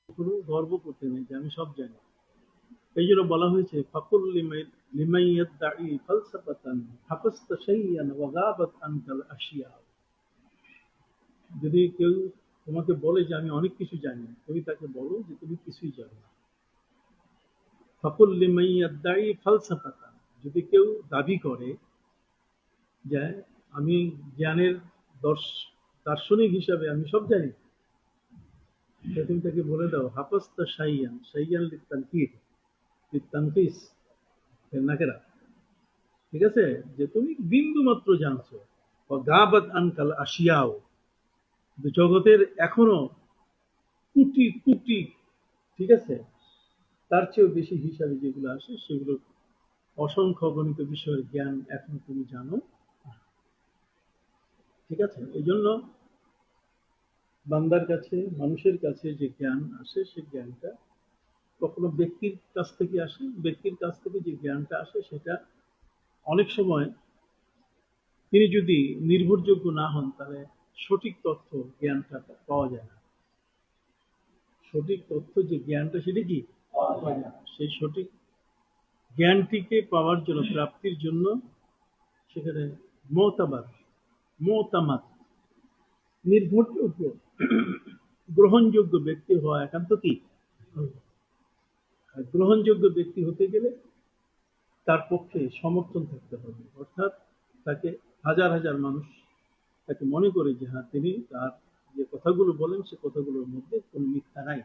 কোনো গর্ব করতে নেই যে আমি সব জানি। এই জন্য বলা হয়েছে ফাকুল লিমাই ইয়াদদাই ফালসাফাতান হাফাজতা শাইয়ান ওয়া গাবাত আনকাল আশিয়া। যদি কেউ তোমাকে বলে যে আমি অনেক কিছু জানি, তুমি তাকে বলো যে তুমি কিছুই জানো না। ফাকুল লিমাই ইয়াদদাই ফালসাফাতান, যদি কেউ দাবি করে যে আমি জ্ঞানের দার্শনিক হিসাবে আমি সব জানি, তুমি তাকে বলে দাও হাফাজতা শাইয়ান, শাইয়ান লিতানকির, লিতানকিস, নাকেরা, ঠিক আছে, যে তুমি বিন্দু মাত্র জানছো। গাবাত আনকাল আশিয়াও, জগতের এখনো কোটি কোটি, ঠিক আছে, তার চেয়েও বেশি হিসাবে যেগুলো আসে সেগুলো অসংখ্য গণিত বিষয়ের জ্ঞান এখন তুমি জানো। ঠিক আছে, এই জন্য বান্দার কাছে, মানুষের কাছে যে জ্ঞান আসে সেই জ্ঞানটা কখনো ব্যক্তির কাছ থেকে আসে, ব্যক্তির কাছ থেকে যে জ্ঞানটা আসে সেটা অনেক সময় তিনি যদি নির্ভরযোগ্য না হন তাহলে সঠিক তথ্য জ্ঞানটা পাওয়া যায় না। সঠিক তথ্য যে জ্ঞানটা সেটা কি পাওয়া যায় না। সেই সঠিক জ্ঞানটিকে পাওয়ার জন্য, প্রাপ্তির জন্য সেখানে মতাবাদ, মতামত, নির্ভরযোগ্য, গ্রহণযোগ্য ব্যক্তি হওয়া একান্ত কি। আর গ্রহণযোগ্য ব্যক্তি হতে গেলে তার পক্ষে সমর্থন থাকতে হবে, অর্থাৎ তাকে হাজার হাজার মানুষ তাকে মনে করে যে হ্যাঁ তিনি তার যে কথাগুলো বলেন সে কথাগুলোর মধ্যে কোনো মিথ্যা নাই।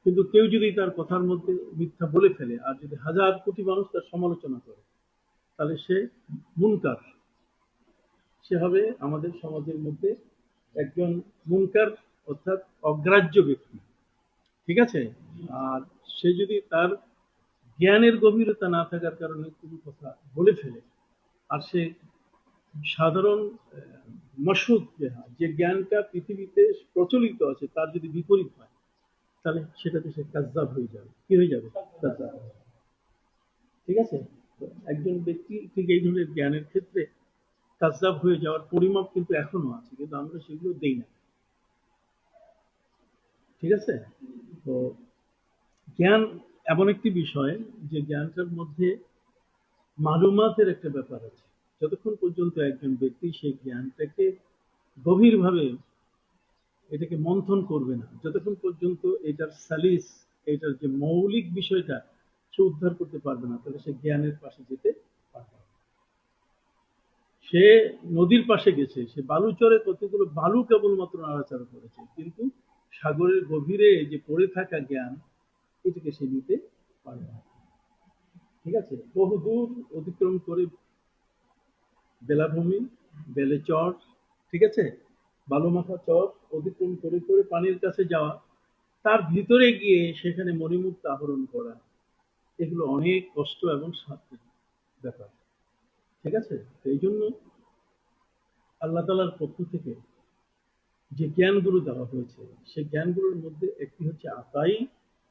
কিন্তু কেউ যদি তার কথার মধ্যে মিথ্যা বলে ফেলে আর যদি হাজার কোটি মানুষ তার সমালোচনা করে তাহলে সে মুনকার, সে হবে আমাদের সমাজের মধ্যে একজন মুনকার, অর্থাৎ অগ্রাহ্য ব্যক্তি। ঠিক আছে, আর সে যদি তার জ্ঞানের গভীরতা না থাকার কারণে কোনো কথা বলে ফেলে আর সে সাধারণ মশহুদ যে জ্ঞানটা পৃথিবীতে প্রচলিত আছে তার যদি বিপরীত হয় তাহলে সেটাতে সে কাজ্জাব হয়ে যাবে। কি হয়ে যাবে? কাজ্জাব। ঠিক আছে, তো একজন ব্যক্তি ঠিক এই ধরনের জ্ঞানের ক্ষেত্রে কাজ্জাব হয়ে যাওয়ার পরিমাপ কিন্তু এখনো আছে, কিন্তু আমরা সেগুলো দেই না। ঠিক আছে, তো জ্ঞান এমন একটি বিষয় যে জ্ঞানটার মধ্যে মালুমাতের একটা ব্যাপার আছে। যতক্ষণ পর্যন্ত একজন ব্যক্তি সেই জ্ঞানটাকে গভীরভাবে এটাকে মন্থন করবে না, যতক্ষণ পর্যন্ত এটার সালিস, এটার যে মৌলিক বিষয়টা সে উদ্ধার করতে পারবে না, তাহলে সে জ্ঞানের পাশে যেতে পারবে না। সে নদীর পাশে গেছে, সে বালুচরে কতগুলো বালু কেবলমাত্র নাড়াচাড়া করেছে, কিন্তু সাগরের গভীরে যে পড়ে থাকা জ্ঞান এটাকে সে নিতে পারবে না। ঠিক আছে, বহু দূর অতিক্রম করে বেলাভূমি, বেলে চর, ঠিক আছে, বালুমাখা চর অতিক্রম করে করে পানির কাছে যাওয়া, তার ভিতরে গিয়ে সেখানে মণিমুক্তা আহরণ করা, এগুলো অনেক কষ্ট এবং সাধ্যের ব্যাপার। ঠিক আছে, এই জন্য আল্লাহ তালার পক্ষ থেকে যে জ্ঞানগুলো দেওয়া হয়েছে সেই জ্ঞানগুলোর মধ্যে একটি হচ্ছে আতাই,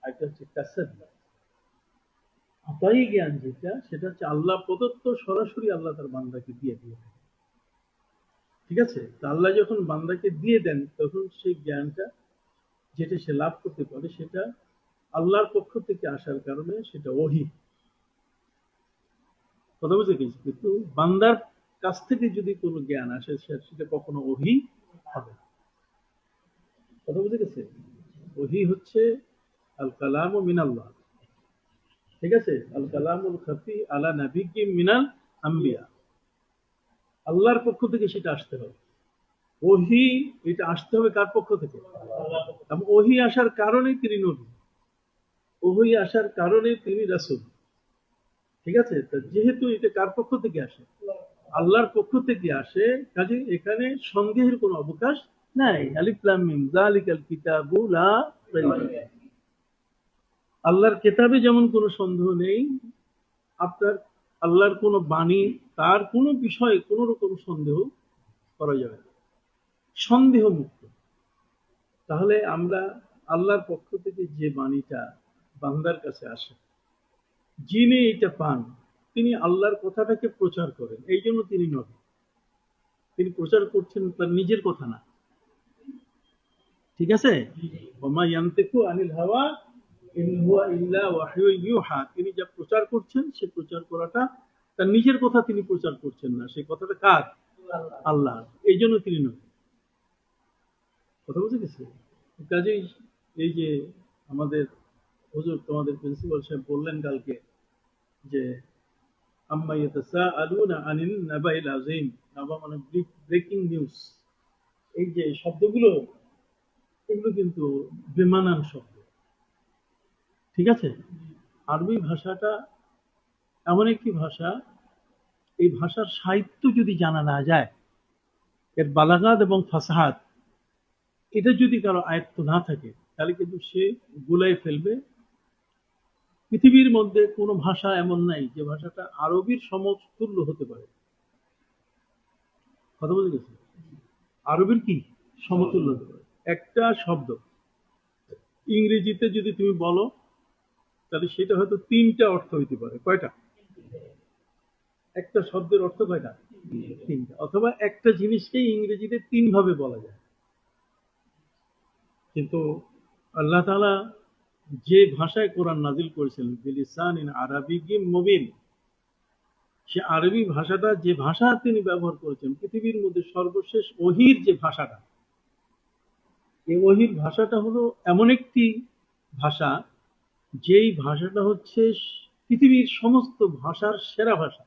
একটা হচ্ছে কাসাবি। আতাই জ্ঞান যেটা, সেটা হচ্ছে আল্লাহ প্রদত্ত, সরাসরি আল্লাহ তার বান্দাকে দিয়ে দিয়ে থাকে। ঠিক আছে, তা আল্লাহ যখন বান্দাকে দিয়ে দেন তখন সেই জ্ঞানটা যেটা সে লাভ করতে পারে সেটা আল্লাহর পক্ষ থেকে আসার কারণে সেটা ওহী। কথা বুঝে গেছি, কিন্তু বান্দার কাছ থেকে যদি কোনো জ্ঞান আসে সেটা কখনো ওহী হবে না। কথা বুঝে গেছে, ওহী হচ্ছে আল কালাম ও মিনাল্লাহ। ঠিক আছে, আল কালামুল খাফি আলা নাবিয়্যি মিনাল আম্বিয়া, আল্লাহর পক্ষ থেকে সেটা আসতে হবে। ওহী এটা আসতে হবে কার পক্ষ থেকে? এবং ওহী আসার কারণে তিনি নবী, ওহী আসার কারণে তিনি রাসূল। ঠিক আছে, তা যেহেতু এটা কার পক্ষ থেকে আসে? আল্লাহর পক্ষ থেকে আসে, কাজে এখানে সন্দেহের কোনো অবকাশ নাই। আলিফ লাম মিম যালিকাল কিতাবু লা রাইবা ফীহ। আল্লাহর কিতাবে যেমন কোনো সন্দেহ নেই, আপনার আল্লাহর কোনো বাণী, তার কোনো বিষয়ে কোনো রকম সন্দেহ করা যাবে না, সন্দেহ মুক্ত। তাহলে আমরা আল্লাহর পক্ষ থেকে যে বাণীটা বান্দার কাছে আসে, যিনি এটা পান তিনি আল্লাহর কথাটাকে প্রচার করেন, এই জন্য তিনি নবী। তিনি প্রচার করছেন তার নিজের কথা না, ঠিক আছে? ওমা ইয়ান্তিকু আনিল হাওয়া ইন হুয়া ইল্লা ওয়াহয়ু ইউহা। তিনি যা প্রচার করছেন সে প্রচার করাটা তার নিজের কথা তিনি প্রচার করছেন না, সেই কথাটা কার? আল্লাহ। এই জন্য তিনি নয়। কথা বুঝে গেছে? কাজেই এই যে আমাদের হুজুর তোমাদের প্রিন্সিপাল সাহেব বললেন কালকে যে আম্মা ইয়াতাসাআলুনা আনিল নাবাইল আযীম, নাবা মানে ব্রেকিং নিউজ। এই যে শব্দগুলো, এগুলো কিন্তু বেমানান শব্দ। ঠিক আছে? আরবি ভাষাটা এমন একটি ভাষা, এই ভাষার সাহিত্য যদি জানা না যায়, এর বালাগাত এবং ফাসাহাত এটা যদি কারো আয়ত্ত না থাকে, তাহলে কিন্তু সে গুলাই ফেলবে। পৃথিবীর মধ্যে কোনো ভাষা এমন নাই যে ভাষাটা আরবির সমতুল্য হতে পারে। কথা বুঝে গেছে? আরবির কি সমতুল্য হতে পারে? একটা শব্দ ইংরেজিতে যদি তুমি বলো, তাহলে সেটা হয়তো তিনটা অর্থ হইতে পারে। কয়টা? একটা শব্দের অর্থ কয়টা? তিনটা। অথবা একটা জিনিসকেই ইংরেজিতে তিন ভাবে বলা যায়। কিন্তু আল্লাহ তাআলা যে ভাষায় কোরআন নাজিল করেছেন, বিলিসানিন আরাবিয়্যিম মুবিন, সে আরবি ভাষাটা, যে ভাষা তিনি ব্যবহার করেছেন পৃথিবীর মধ্যে সর্বশেষ ওহীর যে ভাষাটা, এই ওহীর ভাষাটা হলো এমন একটি ভাষা, যেই ভাষাটা হচ্ছে পৃথিবীর সমস্ত ভাষার সেরা ভাষা।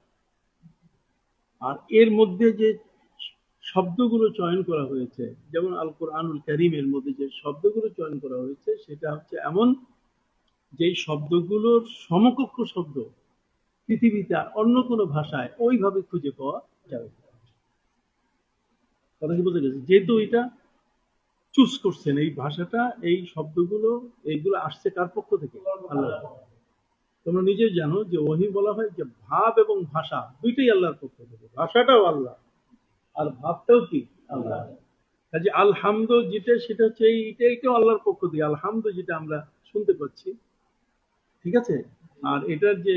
আর এর মধ্যে যে শব্দগুলো চয়ন করা হয়েছে, যেমন আল কোরআনুল কারীমের মধ্যে যে শব্দগুলো চয়ন করা হয়েছে, সেটা হচ্ছে এমন যেই শব্দগুলোর সমকক্ষ শব্দ পৃথিবীতে আর অন্য কোনো ভাষায় ওইভাবে খুঁজে পাওয়া যাবে না। কথা কি বুঝে গেছে? যেহেতু এটা চুজ করছেন এই ভাষাটা, এই শব্দগুলো, এইগুলো আসছে কার পক্ষ থেকে? আল্লাহ। তোমরা নিজেই জানো যে ওহী বলা হয় যে ভাব এবং ভাষা দুইটাই আল্লাহর পক্ষ থেকে। ভাষাটাও আল্লাহ আর ভাবটাও কি আল্লাহ। কাজে আলহামদ যেটা, সেটা হচ্ছে এইটাও আল্লাহর পক্ষ থেকে। আলহামদ যেটা আমরা শুনতে পাচ্ছি, ঠিক আছে? আর এটার যে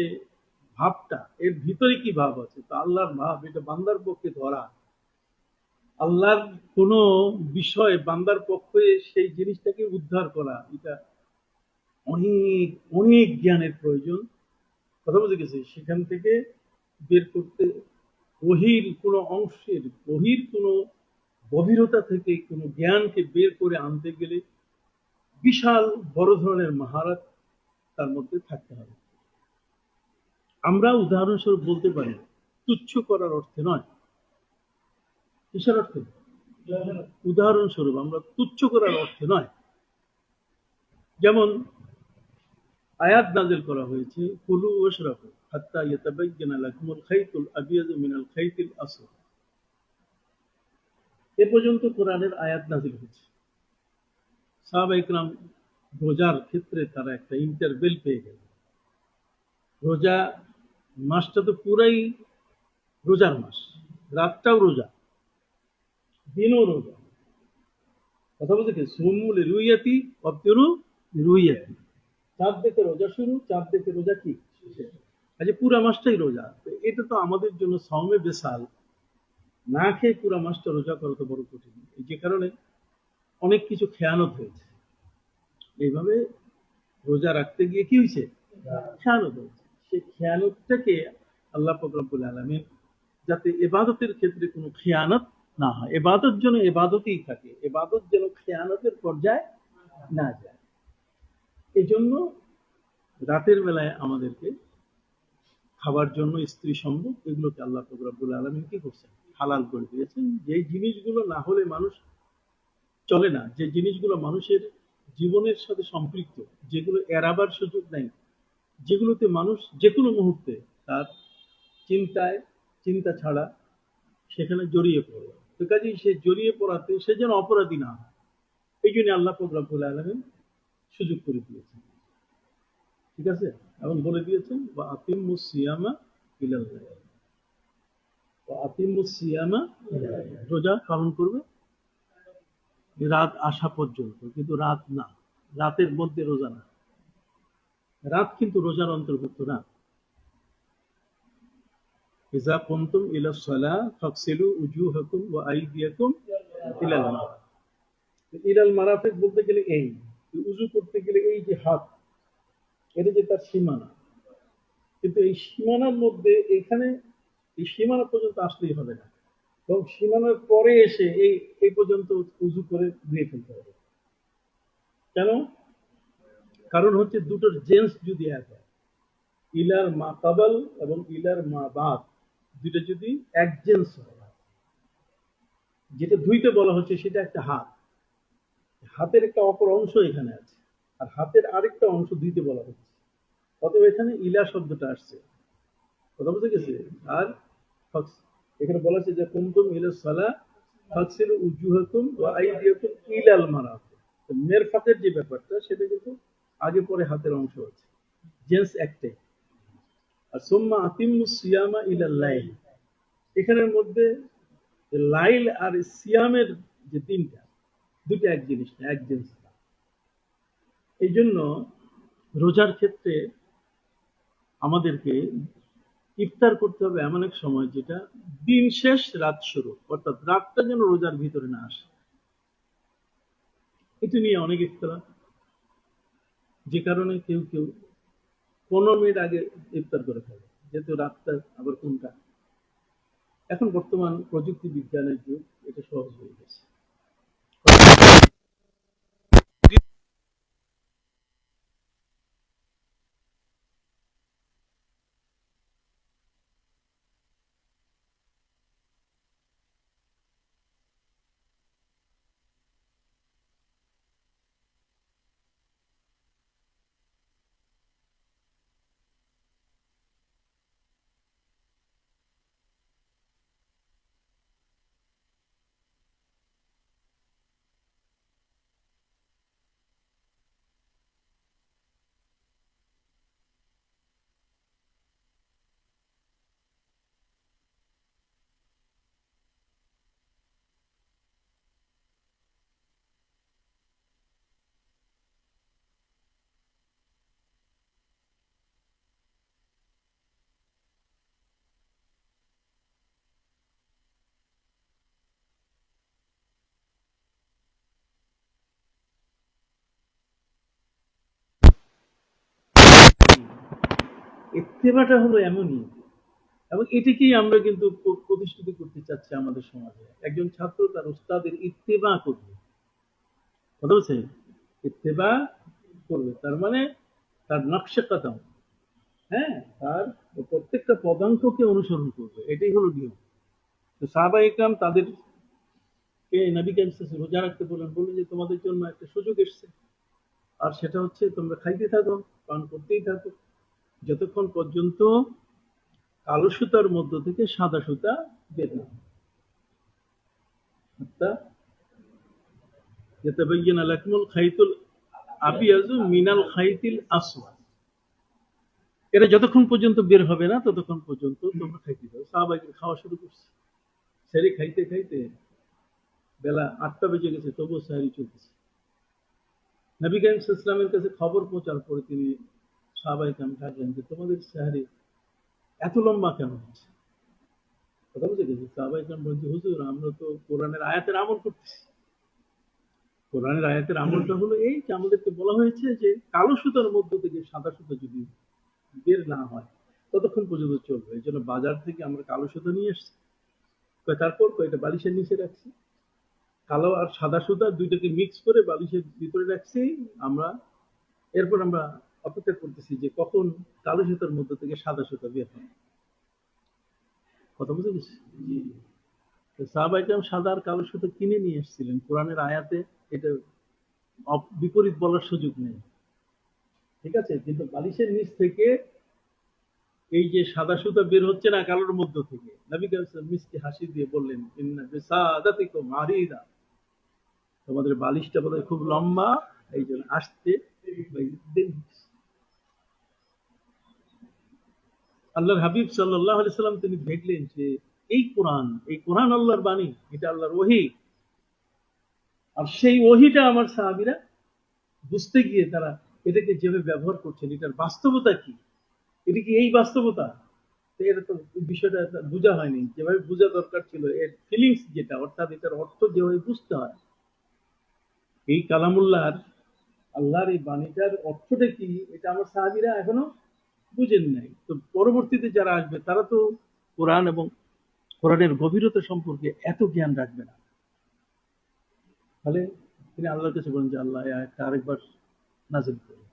ভাবটা, এর ভিতরে কি ভাব আছে? তো আল্লাহর ভাব, এটা বান্দার পক্ষে ধরা, আল্লাহর কোন বিষয় বান্দার পক্ষে সেই জিনিসটাকে উদ্ধার করা, এটা অনেক অনেক জ্ঞানের প্রয়োজন। কথা বুঝে গেছে? সেখান থেকে বের করতে, ওহীর কোন অংশের, ওহীর কোন গভীরতা থেকে কোন জ্ঞানকে বের করে আনতে গেলে বিশাল বড় ধরনের মহারত তার মধ্যে থাকতে হবে। আমরা উদাহরণস্বরূপ বলতে পারি, তুচ্ছ করার অর্থে নয়। কিসের অর্থে? উদাহরণস্বরূপ আমরা তুচ্ছ করার অর্থে নয়। যেমন আয়াত নাযিল করা হয়েছে, কুলু ওয়াশরাবু হাত্তা ইয়াতাবায়্যানা লাকুমুল খাইতুল আবিয়াযু মিনাল খাইতিল আসওয়াদ। এ পর্যন্ত কোরআনের আয়াত নাযিল হয়েছে। সাহাবায়ে কেরাম রোজার ক্ষেত্রে তারা একটা ইন্টারভেল পেয়ে গেল। রোজা মাসটা তো পুরাই রোজার মাস, রাতটাও রোজা, দিনও রোজা। কথা বলতে কি, সুমু লিরুইয়াতি ওয়াফতিরু লিরুইয়াতি। চাঁদ দেখে রোজা শুরু, চাঁদ দেখে রোজা কি শেষ। আচ্ছা, পুরা মাসটাই রোজা। তো এটা তো আমাদের জন্য সওমে বেসাল, না খেয়ে পুরা মাসটা রোজা করা তো বড় কঠিন। যে কারণে অনেক কিছু খেয়ানত হয়েছে। এইভাবে রোজা রাখতে গিয়ে কি হয়েছে? খেয়ানত হয়েছে। সেই খেয়ানতটাকে আল্লাহ পাক রব্বুল আলামিন যাতে ইবাদতের ক্ষেত্রে কোনো খেয়ানত না হয়, ইবাদত যেন ইবাদতই থাকে, ইবাদত যেন খেয়ানতের পর্যায়ে না যায়, এই জন্য রাতের বেলায় আমাদেরকে খাবার জন্য স্ত্রী সম্ভব এগুলোকে আল্লাহ পাক রব্বুল আলামিন কি করছেন? হালাল করে দিয়েছেন। যেই জিনিসগুলো না হলে মানুষ চলে না, যে জিনিসগুলো মানুষের জীবনের সাথে সম্পৃক্ত, যেগুলো এড়াবার সুযোগ নাই, যেগুলোতে মানুষ যে কোনো মুহূর্তে তার চিন্তা ছাড়া সেখানে জড়িয়ে পড়ে। তো কাজেই সে জড়িয়ে পড়াতে সে যেন অপরাধী না হয়, এই জন্য আল্লাহ পাক রব্বুল আলামিন সুযোগ করে দিয়েছেন। ঠিক আছে? এবং বলে দিয়েছেন ওয়া আতিম্মুস সিয়ামা ইলাল লাইল, ওয়া আতিম্মুস সিয়ামা ইলাল লাইল, রোজা পালন করবে রাত আসা পর্যন্ত। কিন্তু রাত না, রাতের মধ্যে রোজা না, রাত কিন্তু রোজার অন্তর্ভুক্ত না। ইযা কুনতুম ইলাস সালাহ ফাগসিলু উজুহাকুম ওয়া আইদিয়াকুম ইলাল মারাফিক। ইলাল মারাফিক বলতে গেলে এই উজু করতে গেলে এই যে হাত, এটা যে তার সীমানা, কিন্তু এই সীমানার মধ্যে এখানে এই সীমানা পর্যন্ত আসলেই হবে না, এবং সীমানার পরে এসে এই এই পর্যন্ত উজু করে ধুয়ে ফেলতে হবে। কেন? কারণ হচ্ছে দুটোর জেন্স যদি এক হয়, ইলার মা কাবাল এবং ইলার মা বাদ, দুটো যদি এক জেন্স হয়, যেটা ধুইতে বলা হচ্ছে সেটা একটা হাত, হাতের একটা অপর অংশ এখানে আছে, আর হাতের আরেকটা অংশ ধুইতে বলা হচ্ছে, অতএব এখানে ইলা শব্দটা আসছে। কথা বুঝে গেছে? আর এখানে বলা আছে যে কুমতুম ইলা সালা ফাকসিলু উজুহাকুম ওয়া আইদিয়াকুম ইলাল মারাফিক। তো মেরফাকের যে ব্যাপারটা সেটা কিন্তু আগে পরে হাতের অংশ আছে, জেন্স একটাই। আর সুম্মা আতিম্মুস সিয়ামা ইলাল লাইল, এখানের মধ্যে লাইল আর সিয়ামের যে দিনটা, দুটো এক জিনিস না, এক জিনিস না। এই জন্য রোজার ক্ষেত্রে আমাদেরকে ইফতার করতে হবে এমন এক সময় যেটা দিন শেষ রাত শুরু, অর্থাৎ রাতটা যেন রোজার ভিতরে না আসে। এটা নিয়ে অনেক ইফতার, যে কারণে কেউ কেউ 15 মিনিট আগে ইফতার করে ফেলে, যেহেতু রাতটা আবার কোনটা। এখন বর্তমান প্রযুক্তি বিজ্ঞানের যুগ, এটা সহজ হয়ে গেছে। ইত্তেবাটা হলো এমনই, এবং এটিকেই আমরা কিন্তু প্রতিষ্ঠিত করতে চাচ্ছি আমাদের সমাজে। একজন ছাত্র তার উস্তাদের ইত্তেবা করবে, কথা বলছে, ইত্তেবা করবে, তার মানে তার নকশা কদম, হ্যাঁ, তার প্রত্যেকটা পদাঙ্ককে অনুসরণ করবে, এটাই হলো নিয়ম। তো সাহাবা ইকরাম তাদের নবী করিম সাল্লাল্লাহু আলাইহি ওয়াসাল্লাম রোজা রাখতে বললেন, বললেন যে তোমাদের জন্য একটা সুযোগ এসেছে, আর সেটা হচ্ছে তোমরা খাইতে থাকো, পান করতেই থাকো, যতক্ষণ পর্যন্ত কালো সুতার মধ্য থেকে সাদা সুতা বের না হয়। হাত্তা ইয়াতাবায়্যানা লাকুমুল খাইতুল আবিয়াযু মিনাল খাইতিল আসওয়াদ, এটা যতক্ষণ পর্যন্ত বের হবে না ততক্ষণ পর্যন্ত তোমরা খাইতে থাকো। সাহাবায়ে খাওয়া শুরু করছে, সেহরি খাইতে খাইতে বেলা 8টা বেজে গেছে, তবুও সেহরি চলতেছে। নবী করিম সাল্লাল্লাহু আলাইহি ওয়াসাল্লামের কাছে খবর পৌঁছার পরে তিনি সাহাবায়ে কেরাম ডাকলেন যে তোমাদের সেহরি এত লম্বা কেন হচ্ছে? কথা বুঝে গেছে? সাহাবায়ে কেরাম বলছে, হুজুর আমরা তো কোরআনের আয়াতের আমল করতেছি। কোরআনের আয়াতের আমলটা হলো এই যে আমাদেরকে বলা হয়েছে যে কালো সুতার মধ্য থেকে সাদা সুতা যদি বের না হয় ততক্ষণ পর্যন্ত চলবে, এই জন্য বাজার থেকে আমরা কালো সুতা নিয়ে এসছি, তারপর কয়েকটা বালিশের নিচে রাখছি, কালো আর সাদা সুতা দুইটাকে মিক্স করে বালিশের ভিতরে রাখছি আমরা। এরপর আমরা অপেক্ষা করতেছি যে কখন কালো সুতার মধ্য থেকে সাদা সুতা বের হয়। কথা বুঝে গেছি? সাহাবায়ে কেরাম সাদা আর কালো সুতা কিনে নিয়ে এসেছিলেন, কোরআনের আয়াতে এটা বিপরীত বলার সুযোগ নেই, ঠিক আছে? কিন্তু বালিশের নিচ থেকে এই যে সাদা সুতা বের হচ্ছে না কালোর মধ্য থেকে, নবী করিম সাল্লাল্লাহু আলাইহি ওয়াসাল্লাম মিষ্টি হাসি দিয়ে বললেন, ইন্না বিসাদাতিকুম আরিদা, তোমাদের বালিশটা বোধহয় খুব লম্বা, এই জন্য আসতে দেরি। আল্লাহর হাবিব সাল্লাল্লাহু আলাইহি সাল্লাম তিনি দেখলেন যে এই কোরআন আল্লাহর বাণী, এটা আল্লাহর ওহী, আর সেই ওহীটা আমার সাহাবীরা বুঝতে গিয়ে তারা এটাকে যেভাবে ব্যবহার করছেন, এটার বাস্তবতা কি, এটা কি এই বাস্তবতা, তো এটা তো বিষয়টা বোঝা হয়নি যেভাবে বোঝা দরকার ছিল, এর ফিলিংস যেটা, অর্থাৎ এটার অর্থ যেভাবে বুঝতে হয়, এই কালামুল্লাহর আল্লাহর এই বাণীটার অর্থটা কি, এটা আমার সাহাবীরা এখনো বুঝেন নাই। তো পরবর্তীতে যারা আসবে তারা তো কোরআন এবং কোরআনের গভীরতা সম্পর্কে এত জ্ঞান রাখবে না। তাহলে তিনি আল্লাহর কাছে বলেন যে আল্লাহ এই আয়াতটা আরেকবার নাযিল করুন।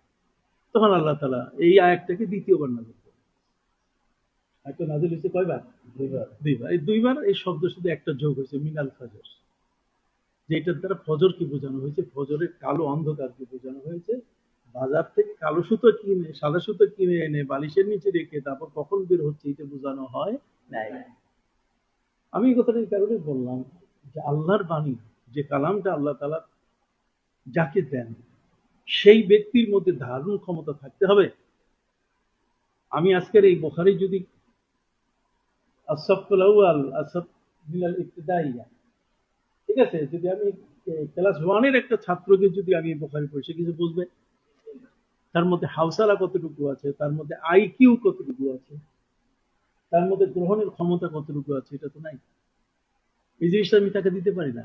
তখন আল্লাহ তাআলা এই আয়াতটাকে দ্বিতীয়বার নাযিল করেন। আয়াতটা নাযিল হয়েছে কয়বার? দুইবার। এই দুইবার এই শব্দ শুধু একটা যোগ হয়েছে, মিনাল ফাজর, যেটার দ্বারা ফজরকে বোঝানো হয়েছে, ফজরের কালো অন্ধকারকে বোঝানো হয়েছে। বাজার থেকে কালো সুতো কিনে, সাদা সুতো কিনে এনে বালিশের নিচে রেখে তারপর কখন বের হচ্ছে এটা বোঝানো হয় নাই। আমি এই কথাটা এই কারণে বললাম যে আল্লাহর বাণী, যে কালামটা আল্লাহ তাআলা যাকে দেন সেই ব্যক্তির মধ্যে ধারণ ক্ষমতা থাকতে হবে। আমি আজকের এই বুখারী যদি আসফুল আউয়াল আসফ মিনাল ইবতিদাইয়া, ঠিক আছে, যদি আমি ক্লাস ওয়ানের একটা ছাত্রকে যদি আমি বুখারী পড়ি, সে কিছু বুঝবে? তার মধ্যে হাউসালা কতটুকু আছে, তার মধ্যে আইকিউ কতটুকু আছে, তার মধ্যে গ্রহণের ক্ষমতা কতটুকু আছে, এটা তো নাই। এই জিনিসটা আমি তাকে দিতে পারি না।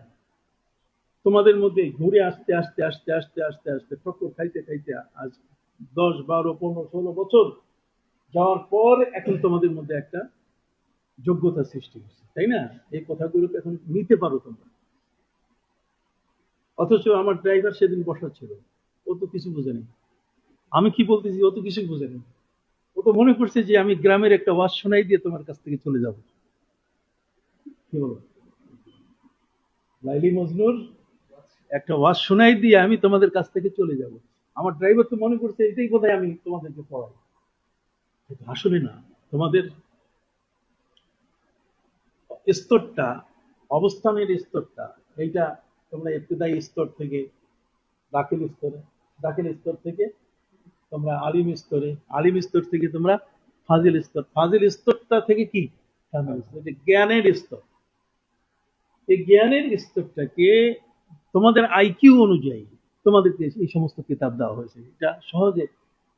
তোমাদের মধ্যে ঘুরে আসতে আসতে আসতে আসতে আসতে আসতে ঠক্কর খাইতে খাইতে আজ 10, 12, 15, 16 বছর যাওয়ার পর এখন তোমাদের মধ্যে একটা যোগ্যতা সৃষ্টি হচ্ছে, তাই না? এই কথাগুলোকে এখন নিতে পারো তোমরা। অথচ আমার ড্রাইভার সেদিন বসা ছিল, ও তো কিছু বোঝেনি। আমি কি বলতেছি ও তো কিছু বোঝেনি। ও তো মনে করছে যে আমি গ্রামের একটা ওয়াজ শোনাই দিয়ে তোমার কাছ থেকে চলে যাব। কি বলো? লাইলি মজনুর একটা ওয়াজ শোনাই দিয়ে আমি তোমাদের কাছ থেকে চলে যাব। আমার ড্রাইভার তো মনে করছে এটাই বোধহয় আমি তোমাদেরকে পড়াই। আসলে না, তোমাদের স্তরটা, অবস্থানের স্তরটা, এইটা তোমরা ইবতিদায়ী স্তর থেকে দাখিল স্তরে, দাখিল স্তর থেকে তোমরা আলিম স্তরে, আলিম স্তর থেকে তোমরা ফাজিল স্তর, ফাজিল স্তরটা থেকে কি কামিল স্তর, এটা জ্ঞানের স্তর। এই জ্ঞানের স্তরটাকে তোমাদের আইকিউ অনুযায়ী তোমাদেরকে এই সমস্ত কিতাব দেওয়া হয়েছে। এটা সহজে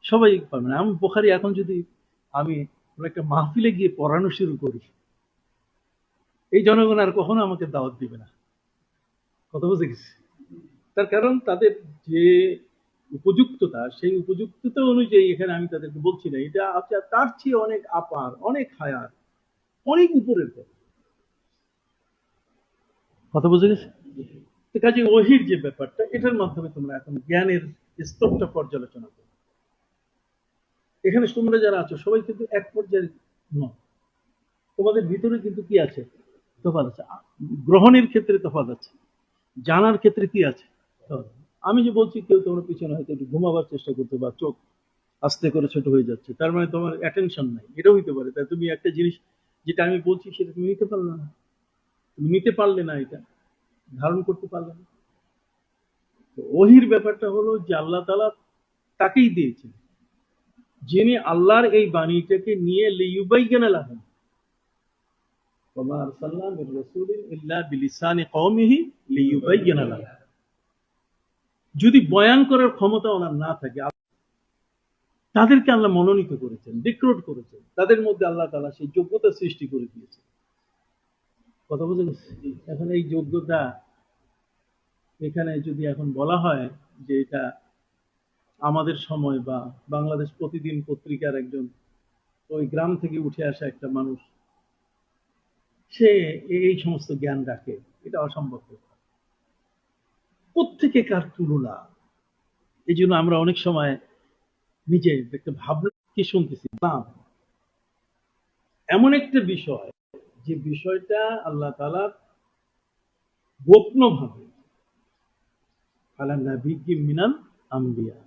সবাই পারবে না। আমি বুখারী এখন যদি আমি একটা মাহফিলে গিয়ে পড়ানো শুরু করি, এই জনগণ আর কখনো আমাকে দাওয়াত দিবে না। কথা বুঝে গেছি? তার কারণ তাদের যে উপযুক্ততা, সেই উপযুক্ততা অনুযায়ী এখানে আমি তাদেরকে বলছি না, এটা আচ্ছা তার চেয়ে অনেক আপার, অনেক হায়ার, অনেক উপরের কথা। কথা বুঝে গেছে? তো কাজে ওহির যে ব্যাপারটা, এটার মাধ্যমে তোমরা এখন জ্ঞানের স্তরটা পর্যালোচনা করো। এখানে তোমরা যারা আছো সবাই কিন্তু এক পর্যায়ে নয়। তোমাদের ভিতরে কিন্তু কি আছে? তফাৎ আছে। গ্রহণের ক্ষেত্রে তফাৎ আছে, জানার ক্ষেত্রে কি আছে? তফাৎ আছে। আমি যে বলছি কেউ তোমার পিছনে হয়তো একটু ঘুমাবার চেষ্টা করতে, বা চোখ আস্তে করে ছোট হয়ে যাচ্ছে, তার মানে তোমার অ্যাটেনশন নাই, এটাও হইতে পারে। তাই তুমি একটা জিনিস যেটা আমি বলছি সেটা তুমি নিতে পারলে না, তুমি নিতে পারলে না, এটা ধারণ করতে পারলে না। তো ওহির ব্যাপারটা হলো যে আল্লাহ তাআলা তাকেই দিয়েছেন যিনি আল্লাহর এই বাণীটাকে নিয়ে লিয়ুবাইয়িনা লাহুম ওয়া আরসালনা মির রাসূলিন ইল্লা বিলিসানি কওমিহি লিয়ুবাইয়িনা লাহুম। যদি বয়ান করার ক্ষমতা ওনার না থাকে, তাদেরকে আল্লাহ মনোনীত করেছেন, রিক্রুট করেছেন, তাদের মধ্যে আল্লাহ তাআলা সেই যোগ্যতা সৃষ্টি করে দিয়েছেন। কথা বুঝে গেছে? এখন এই যোগ্যতা এখানে যদি এখন বলা হয় যে এটা আমাদের সময় বা বাংলাদেশ প্রতিদিন পত্রিকার একজন ওই গ্রাম থেকে উঠে আসা একটা মানুষ সে এই সমস্ত জ্ঞান রাখে, এটা অসম্ভব। কোত্থেকে কার তুলনা? এই জন্য আমরা অনেক সময় নিজে একটা ভাবনা কি শুনতেছি না, এমন একটা বিষয় যে বিষয়টা আল্লাহ তাআলা গোপন ভাবে আলা নাবিয়্যিম মিনাল আম্বিয়া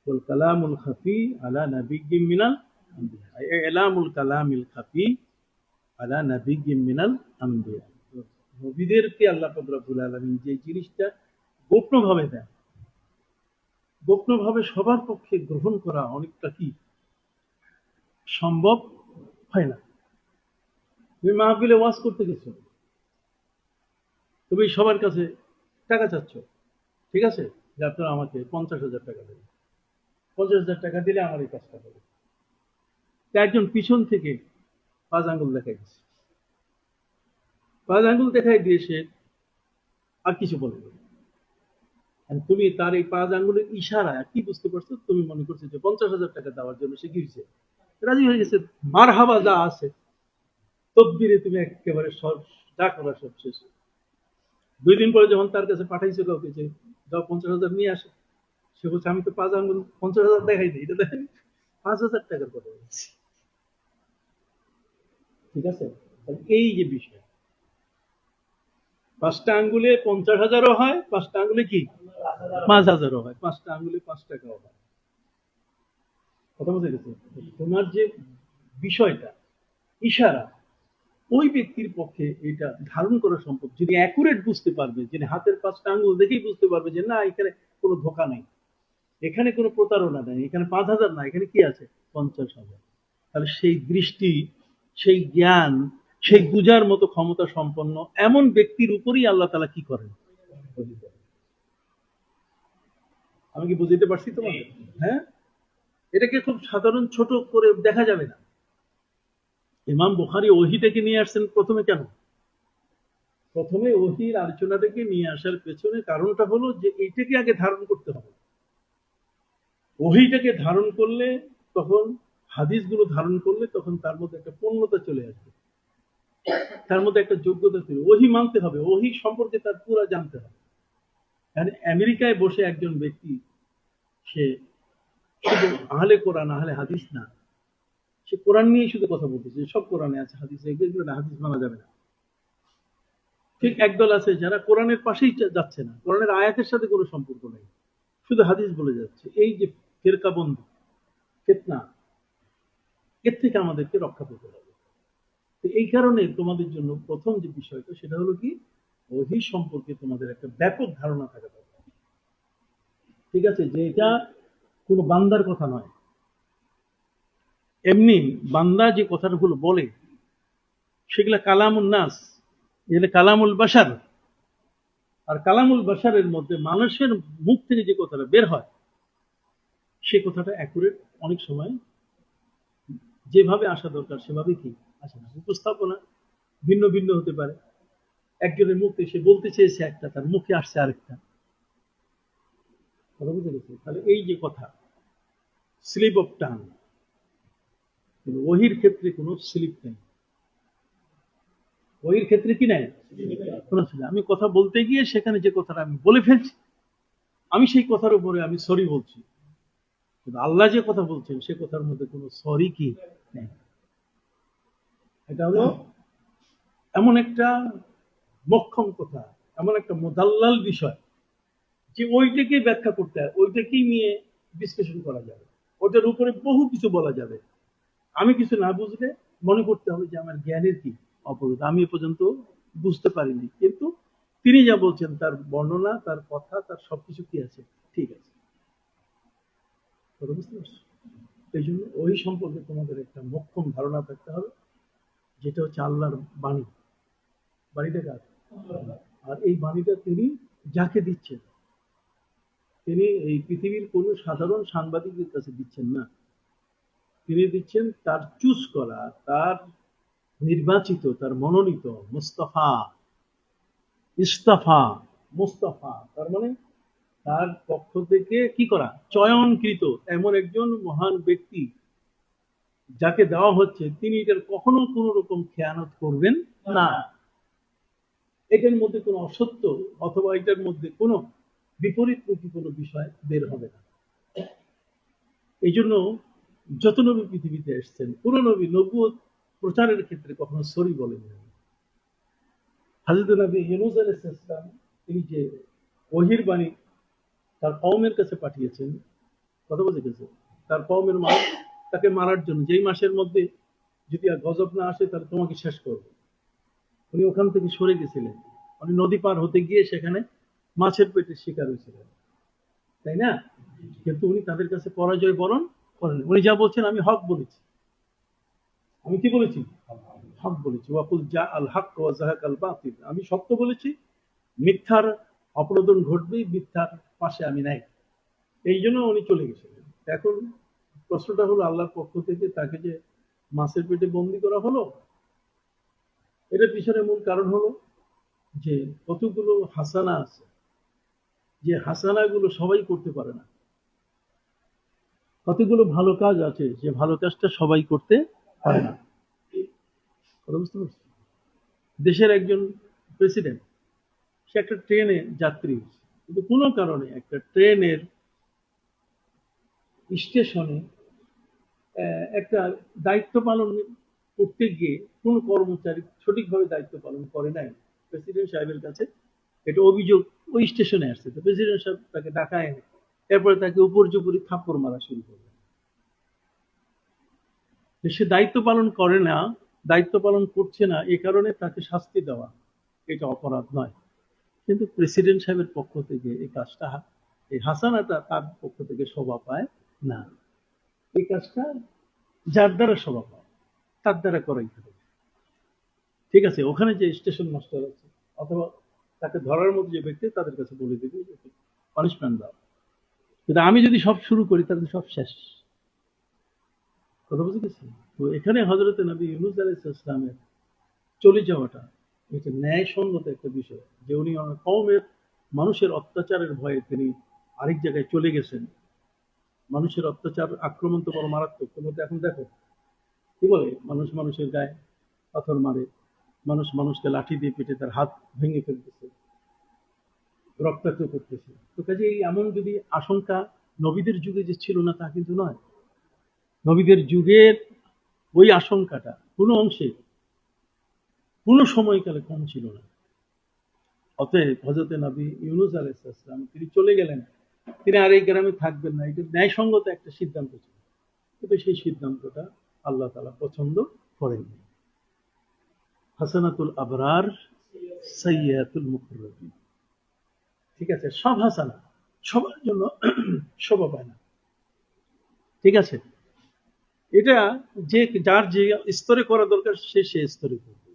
ওয়াল কালামুল খাফি আলা নাবিয়্যিম মিনাল আম্বিয়া, ইলামুল কালামিল খাফি আলা নাবিয়্যিম মিনাল আম্বিয়া। নবীদেরকে আল্লাহ পাক রব্বুল আলামিন যে জিনিসটা গোপন ভাবে দেন, গোপন ভাবে সবার পক্ষে গ্রহণ করা অনেকটা কি সম্ভব হয় না। তুমি মাহফিলে ওয়াজ করতে গেছো, তুমি সবার কাছে টাকা চাচ্ছ, ঠিক আছে, যে আপনারা আমাকে 50,000 টাকা দেবেন, 50,000 টাকা দিলে আমার এই কাজটা হবে। একজন পিছন থেকে 5 আঙ্গুল দেখাই দিচ্ছে, 5 আঙ্গুল দেখাই দিয়ে সে আর কিছু বলবে না। আর তুমি তার এই 5 আঙ্গুলের ইশারা কি বুঝতে পারছো? তুমি মনে করছো যে 50,000 টাকা দেওয়ার জন্য সে কি হয়েছে, রাজি হয়ে গেছে। মারহাবা যা আছে তকদিরে তুমি একেবারে সব যা করা সব শেষ। 2 দিন পরে যখন তার কাছে পাঠাইছে কাউকে যে যাও 50,000 নিয়ে আসে, সে বলছে আমি তো 5 আঙ্গুল 50,000 দেখাই দিই, এটা দেখেন 5,000 টাকার কথা বলছি। ঠিক আছে, এই যে বিষয়, 5টা আঙ্গুলে 50,000ও হয়, 5টা আঙ্গুলে কি 5,000ও হয়, 5টা আঙ্গুলে 5 টাকাও হয়। কথা বুঝে গেছে? তোমার যে বিষয়টা ইশারা, ওই ব্যক্তির পক্ষে এটা ধারণ করা সম্ভব যদি অ্যাকুরেট বুঝতে পারবে, যে হাতের 5টা আঙ্গুল দেখেই বুঝতে পারবে যে না এখানে কোনো ধোকা নেই, এখানে কোনো প্রতারণা নেই, এখানে 5,000 না, এখানে কি আছে 50,000। তাহলে সেই দৃষ্টি, সেই জ্ঞান, সেই বুঝার মতো ক্ষমতা সম্পন্ন এমন ব্যক্তির উপরই আল্লাহ তাআলা কি করেন। আমি কি বুঝতে পারছি তোমাকে? হ্যাঁ, এটাকে খুব সাধারণ ছোট করে দেখা যাবে না। ইমাম বুখারী ওহীটাকে নিয়ে আসছেন প্রথমে কেন? প্রথমে ওহীর আলোচনাটাকে নিয়ে আসার পেছনে কারণটা হলো যে এইটাকে আগে ধারণ করতে হবে। ওহীটাকে ধারণ করলে তখন, হাদিসগুলো ধারণ করলে তখন তার মধ্যে একটা পূর্ণতা চলে আসবে, তার মধ্যে একটা যোগ্যতা চলে। ওহী মানতে হবে, ওহী সম্পর্কে তার পুরা জানতে হবে। মানে আমেরিকায় বসে একজন ব্যক্তি, সে শুধু আহলে কোরআন আহলে হাদিস না, সে কোরআন নিয়ে শুধু কথা বলতেছে, সব কোরআনে আছে, হাদিসে এগুলো না, হাদিস মানা যাবে না। ঠিক একদল আছে যারা কোরআনের পাশেই যাচ্ছে না, কোরআনের আয়াতের সাথে কোনো সম্পর্ক নেই, শুধু হাদিস বলে যাচ্ছে। এই যে ফেরকাবন্দি, ফিতনা, এর থেকে আমাদেরকে রক্ষা পেতে হবে। তো এই কারণে তোমাদের জন্য প্রথম যে বিষয়টা সেটা হলো কি, ওহী সম্পর্কে তোমাদের একটা ব্যাপক ধারণা থাকা দরকার। ঠিক আছে, যে এটা কোনো বান্দার কথা নয়। এমনি বান্দা যে কথাগুলো বলে সেগুলা কালামুন নাস, এগুলো কালামুল বাশার। আর কালামুল বাশারের মধ্যে মানুষের মুখ থেকে যে কথাটা বের হয় সে কথাটা অ্যাকুরেট অনেক সময় যেভাবে আসা দরকার সেভাবে কি আসে না। উপস্থাপনা ভিন্ন ভিন্ন হতে পারে, একজনের মুখ থেকে সে বলতে চেয়েছে একটা, তার মুখে আসছে আরেকটা। কথা বুঝে গেছে? তাহলে এই যে কথা স্লিপ অফ টাং, ওহির ক্ষেত্রে কোনো স্লিপ নেই। ওহির ক্ষেত্রে কি নাই, আমি কথা বলতে গিয়ে সেখানে যে কথাটা আমি বলে ফেলছি, আমি সেই কথার উপরে আমি সরি বলছি, কিন্তু আল্লাহ যে কথা বলছেন সে কথার মধ্যে কোনো সরি কি নেই। এটা হলো এমন একটা মক্ষম কথা, এমন একটা মোদাল্লাল বিষয় যে ওইটাকেই ব্যাখ্যা করতে হয়, ওইটাকেই নিয়ে বিশ্লেষণ করা যাবে, ওটার উপরে বহু কিছু বলা যাবে। আমি কিছু না বুঝলে মনে করতে হবে যে আমার জ্ঞানের কি অপরোধ, আমি এ পর্যন্ত বুঝতে পারিনি, কিন্তু তিনি যা বলছেন তার বর্ণনা, তার কথা, তার সবকিছু কি আছে, ঠিক আছে। বুঝতে পারছো? এই জন্য ওই সম্পর্কে তোমাদের একটা মোক্ষম ধারণা থাকতে হবে, যেটা হচ্ছে আল্লাহর বাণী। বাণীটা কার? আর এই বাণীটা তিনি যাকে দিচ্ছেন, তিনি এই পৃথিবীর কোন সাধারণ সাংবাদিকের কাছে দিচ্ছেন না, তিনি দিচ্ছেন তার চুজ করা, তার নির্বাচিত, তার মনোনীত মুস্তাফা। ইস্তাফা, মুস্তাফা তার মানে তার পক্ষ থেকে কি করা, চয়নকৃত এমন একজন মহান ব্যক্তি যাকে দেওয়া হচ্ছে, তিনি এটার কখনো কোন রকম খেয়ানত করবেন না। এটার মধ্যে কোনো অসত্য অথবা এটার মধ্যে কোনো বিপরীতমুখী কোনো বিষয় বের হবে না। এই জন্য যত নবী পৃথিবীতে এসেছেন, কোন নবী নবুয়ত প্রচারের ক্ষেত্রে কখনো সরি বলেন না। হযরত নবী ইউনূস আলাইহিস সালাম, তিনি যে ওহীর বাণী তার কওমের কাছে পাঠিয়েছেন, কথা বুঝে গেছে, তার কওমের মানুষ তাকে মারার জন্য, যেই মাসের মধ্যে যদি আর গজব না আসে তাহলে তোমাকে শেষ করবে, উনি ওখান থেকে সরে গেছিলেন। উনি নদী পার হতে গিয়ে সেখানে মাছের পেটের শিকার হয়েছিলেন, তাই না? কিন্তু উনি তাদের কাছে পরাজয় বরণ করেন। উনি যা বলছেন আমি হক বলেছি, আমি কি বলেছি, হক বলেছি। ওয়াকুল জা আল হক ওয়া যাহাকাল বাতিল, আমি সত্য বলেছি, মিথ্যার অপনোদন ঘটবে, মিথ্যার পাশে আমি নাই। এই জন্য উনি চলে গেছিলেন। এখন প্রশ্নটা হলো, আল্লাহর পক্ষ থেকে তাকে যে মাছের পেটে বন্দি করা হলো, এটার পিছনে মূল কারণ হলো যে কতগুলো হাসানা আছে, যে হাসানাগুলো সবাই করতে পারে না। কতগুলো ভালো কাজ আছে যে ভালো কাজটা সবাই করতে পারে না। কথা বুঝতে পারছি? দেশের একজন প্রেসিডেন্ট, সে একটা ট্রেনে যাত্রী, কিন্তু কোনো কারণে একটা ট্রেনের স্টেশনে একটা দায়িত্ব পালন করতে গিয়ে কোনো কর্মচারী সঠিকভাবে দায়িত্ব পালন করে নাই। প্রেসিডেন্ট সাহেবের কাছে এটা অভিযোগ ওই স্টেশনে আসছে, তো প্রেসিডেন্ট সাহেব তাকে ডাকায় এনে এরপরে তাকে উপর্যুপরি থাপ্পড় মারা শুরু করলেন। সে দায়িত্ব পালন করে না, দায়িত্ব পালন করছে না, এ কারণে তাকে শাস্তি দেওয়া এটা অপরাধ নয়। কিন্তু প্রেসিডেন্ট সাহেবের পক্ষ থেকে এই কাজটা, এই হাসানাটা তার পক্ষ থেকে শোভা পায় না। এই কাজটা যার দ্বারা শোভা পায় তার দ্বারা করাইতে হবে। ঠিক আছে, ওখানে যে স্টেশন মাস্টার আছে অথবা তাকে ধরার মতো যে ব্যক্তি, তাদের কাছে বলে দেবে পানিশমেন্ট দাও। কিন্তু আমি যদি সব শুরু করি তাহলে সব শেষ। কথা বুঝে গেছি? তো এখানে হযরত নবী ইউনূস আলাইহিস সালামের চলে যাওয়াটা এটা ন্যায়সঙ্গত একটা বিষয়, যে উনি কওমের মানুষের অত্যাচারের ভয়ে তিনি আরেক জায়গায় চলে গেছেন। মানুষের অত্যাচার আক্রমণ তো বড় মারাত্মক। তোমরা তো এখন দেখো কি বলে, মানুষ মানুষের গায়ে পাথর মারে, মানুষ মানুষকে লাঠি দিয়ে পিটে তার হাত ভেঙে ফেলতেছে, রক্তাক্ত করতেছে। তো কাজে এই এমন যদি আশঙ্কা নবীদের যুগে যে ছিল না তা কিন্তু নয়। নবীদের যুগের ওই আশঙ্কাটা কোনো অংশে কোনো সময়কালে কম ছিল না। অতএব হযরত নবী ইউনূস আলাইহিস সালাম তিনি চলে গেলেন, তিনি আর এই গ্রামে থাকবেন না, এটা ন্যায়সঙ্গত একটা সিদ্ধান্ত ছিল। কিন্তু সেই সিদ্ধান্তটা আল্লাহ তাআলা পছন্দ করেননি। হাসানাতুল আবরার সাইয়্যাতুল মুকাররাবিন। ঠিক আছে, সব হাসানা সবার জন্য শোভা পায় না। ঠিক আছে, এটা যে যার যে স্তরে করা দরকার সে সে স্তরে করবে।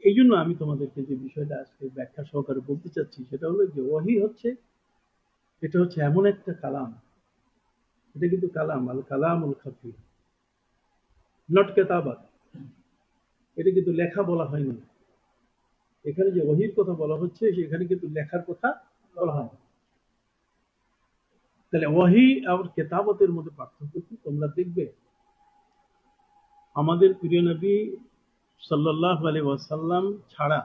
এই জন্য আমি তোমাদেরকে যে বিষয়টা আজকে ব্যাখ্যা সহকারে বলতে চাচ্ছি সেটা হলো যে ওহী হচ্ছে, এটা হচ্ছে এমন একটা কালাম, এটা কিন্তু কালাম, আল কালামুল খাফি, নট কেতাবাত। এটা কিন্তু লেখা বলা হয়নি। এখানে যে ওহীর কথা বলা হচ্ছে সেখানে কিন্তু লেখার কথা বলা হয়। তাহলে ওহী আর কেতাবতের মধ্যে পার্থক্য কি তোমরা দেখবে। আমাদের প্রিয় নবী সাল্লাল্লাহু আলাইহি ওয়াসাল্লাম ছাড়া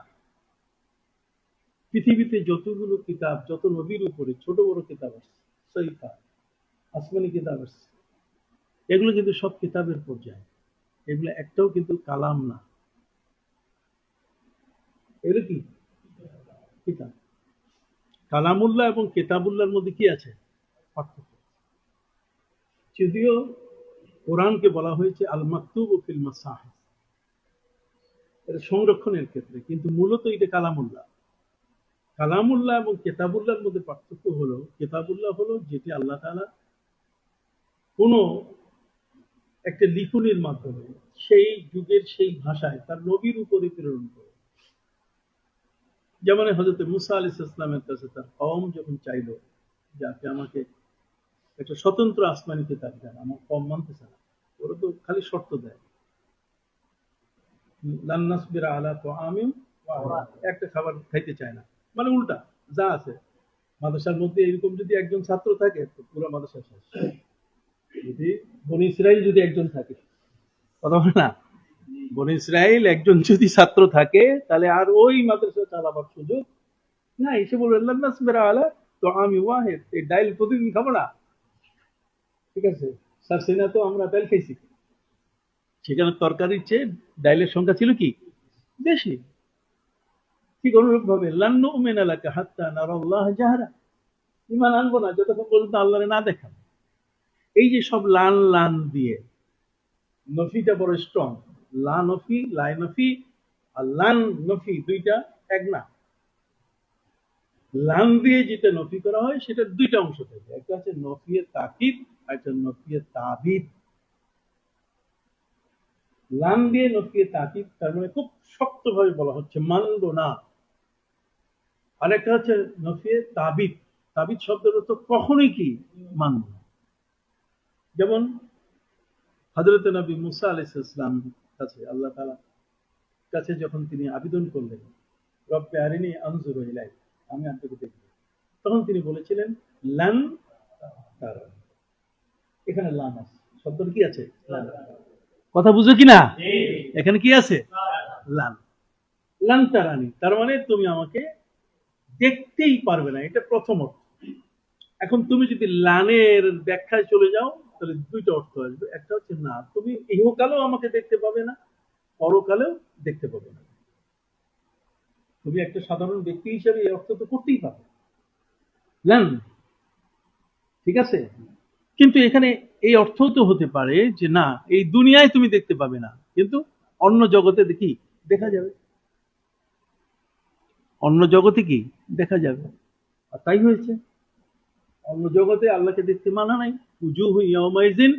পৃথিবীতে যতগুলো কিতাব, যত নবীর উপরে ছোট বড় কিতাব আছে, সহিফা, আসমানি কিতাব আছে, এগুলো কিন্তু সব কিতাবের পর্যায়ে। এগুলো একটাও কিন্তু কালাম না, এগুলো কি কিতাব। কালামুল্লাহ এবং কিতাবুল্লাহর মধ্যে কি আছে পার্থক্য। যদিও কোরআনকে বলা হয়েছে আল মাকতুব ফিল মাসাহিফ, এটা সংরক্ষণের ক্ষেত্রে, কিন্তু মূলত এটা কালামুল্লাহ। কালামুল্লাহ এবং কিতাবুল্লাহর মধ্যে পার্থক্য হলো, কিতাবুল্লাহ হলো যেটি আল্লাহ তাআলা কোনো একটা লিখনির মাধ্যমে সেই যুগের সেই ভাষায় তার নবীর উপরে প্রেরণ করে। যেমন হযরত মুসা আলাইহিস সালামের কাছে তার কওম যখন চাইলো যে আপনি আমাকে একটা স্বতন্ত্র আসমানি কিতাব দেন, আমার কওম মানতেছে না, ওরা তো খালি শর্ত দেয়, লান নাসবিরা আলা তাআমিন ওয়াহিদ, একটা খাবার খাইতে চায় না, মানে উল্টা যা আছে। মাদ্রাসার মধ্যে এরকম যদি একজন ছাত্র থাকে তো পুরো মাদ্রাসা শেষ। যদি বনি ইসরাইল যদি একজন থাকে, কথা বলে না, বনি ইসরাইল একজন যদি ছাত্র থাকে তাহলে আর ওই মাদ্রাসা চালাবার সুযোগ না। এসে বলবে লান নাসবিরা আলা তাআমিন ওয়াহিদ, এই ডাইল প্রতিদিন খাবো না। ঠিক আছে, স্যার সেনা তো আমরা ডাইল খাইছি, সেখানে তরকারির চেয়ে ডাইলের সংখ্যা ছিল কি বেশি। ঠিক অনুরূপ ভাবে লান নুমিনা লাকা হাত্তা নারাল্লাহ জাহরা, ঈমান আনবো না যতক্ষণ পর্যন্ত আল্লাহরে না দেখা। এই যে সব লান লান দিয়ে নফিটা বড় স্ট্রং, লা নফি লাই নফি আর লান নফি দুইটা এক না। লান দিয়ে যেটা নফি করা হয় সেটার দুইটা অংশ থাকে, একটা হচ্ছে নফিয়ে তাকিদ আর একটা নফিয়ে তাবিদ। লান দিয়ে নফিয়ে তাকিদ, তার মানে খুব শক্তভাবে বলা হচ্ছে মানবো না। আরেকটা হচ্ছে নফিয়ে তাবিদ, তাবিদ শব্দের অর্থ কখনোই কি মানব না। যেমন হযরত নবী মুসা আলাইহিস সালাম কাছে আল্লাহ তাআলা কাছে যখন তিনি আবেদন করলেন, রব্বে আরিনি আনজুরু ইলাইক, আমি আপনাকে দেখব, তখন তিনি বলেছিলেন লান তারানি। এখানে লান আছে, শব্দটা কি আছে? লান। কথা বুঝো কিনা? এখানে কি আছে? লান। লান তারানি, তার মানে তুমি আমাকে দেখতেই পারবে না, এটা প্রথম অর্থ। এখন তুমি যদি লানের ব্যাখ্যায় চলে যাও তাহলে দুইটা অর্থ আসবে। একটা হচ্ছে না, তুমি ইহকালেও আমাকে দেখতে পাবে না, পরকালেও দেখতে পাবে না। তুমি একটা সাধারণ ব্যক্তি হিসেবে এই অর্থ তো করতেই পারবে, লান, ঠিক আছে? কিন্তু এখানে এই অর্থ তো হতে পারে যে না, এই দুনিয়ায় তুমি দেখতে পাবে না, কিন্তু অন্য জগতে দেখি দেখা যাবে, অন্য জগতে কি দেখা যাবে। আর তাই হয়েছে, অন্য জগতে আল্লাহকে দেখতে মানা নাই। উজুহু ইয়াউমাইজিন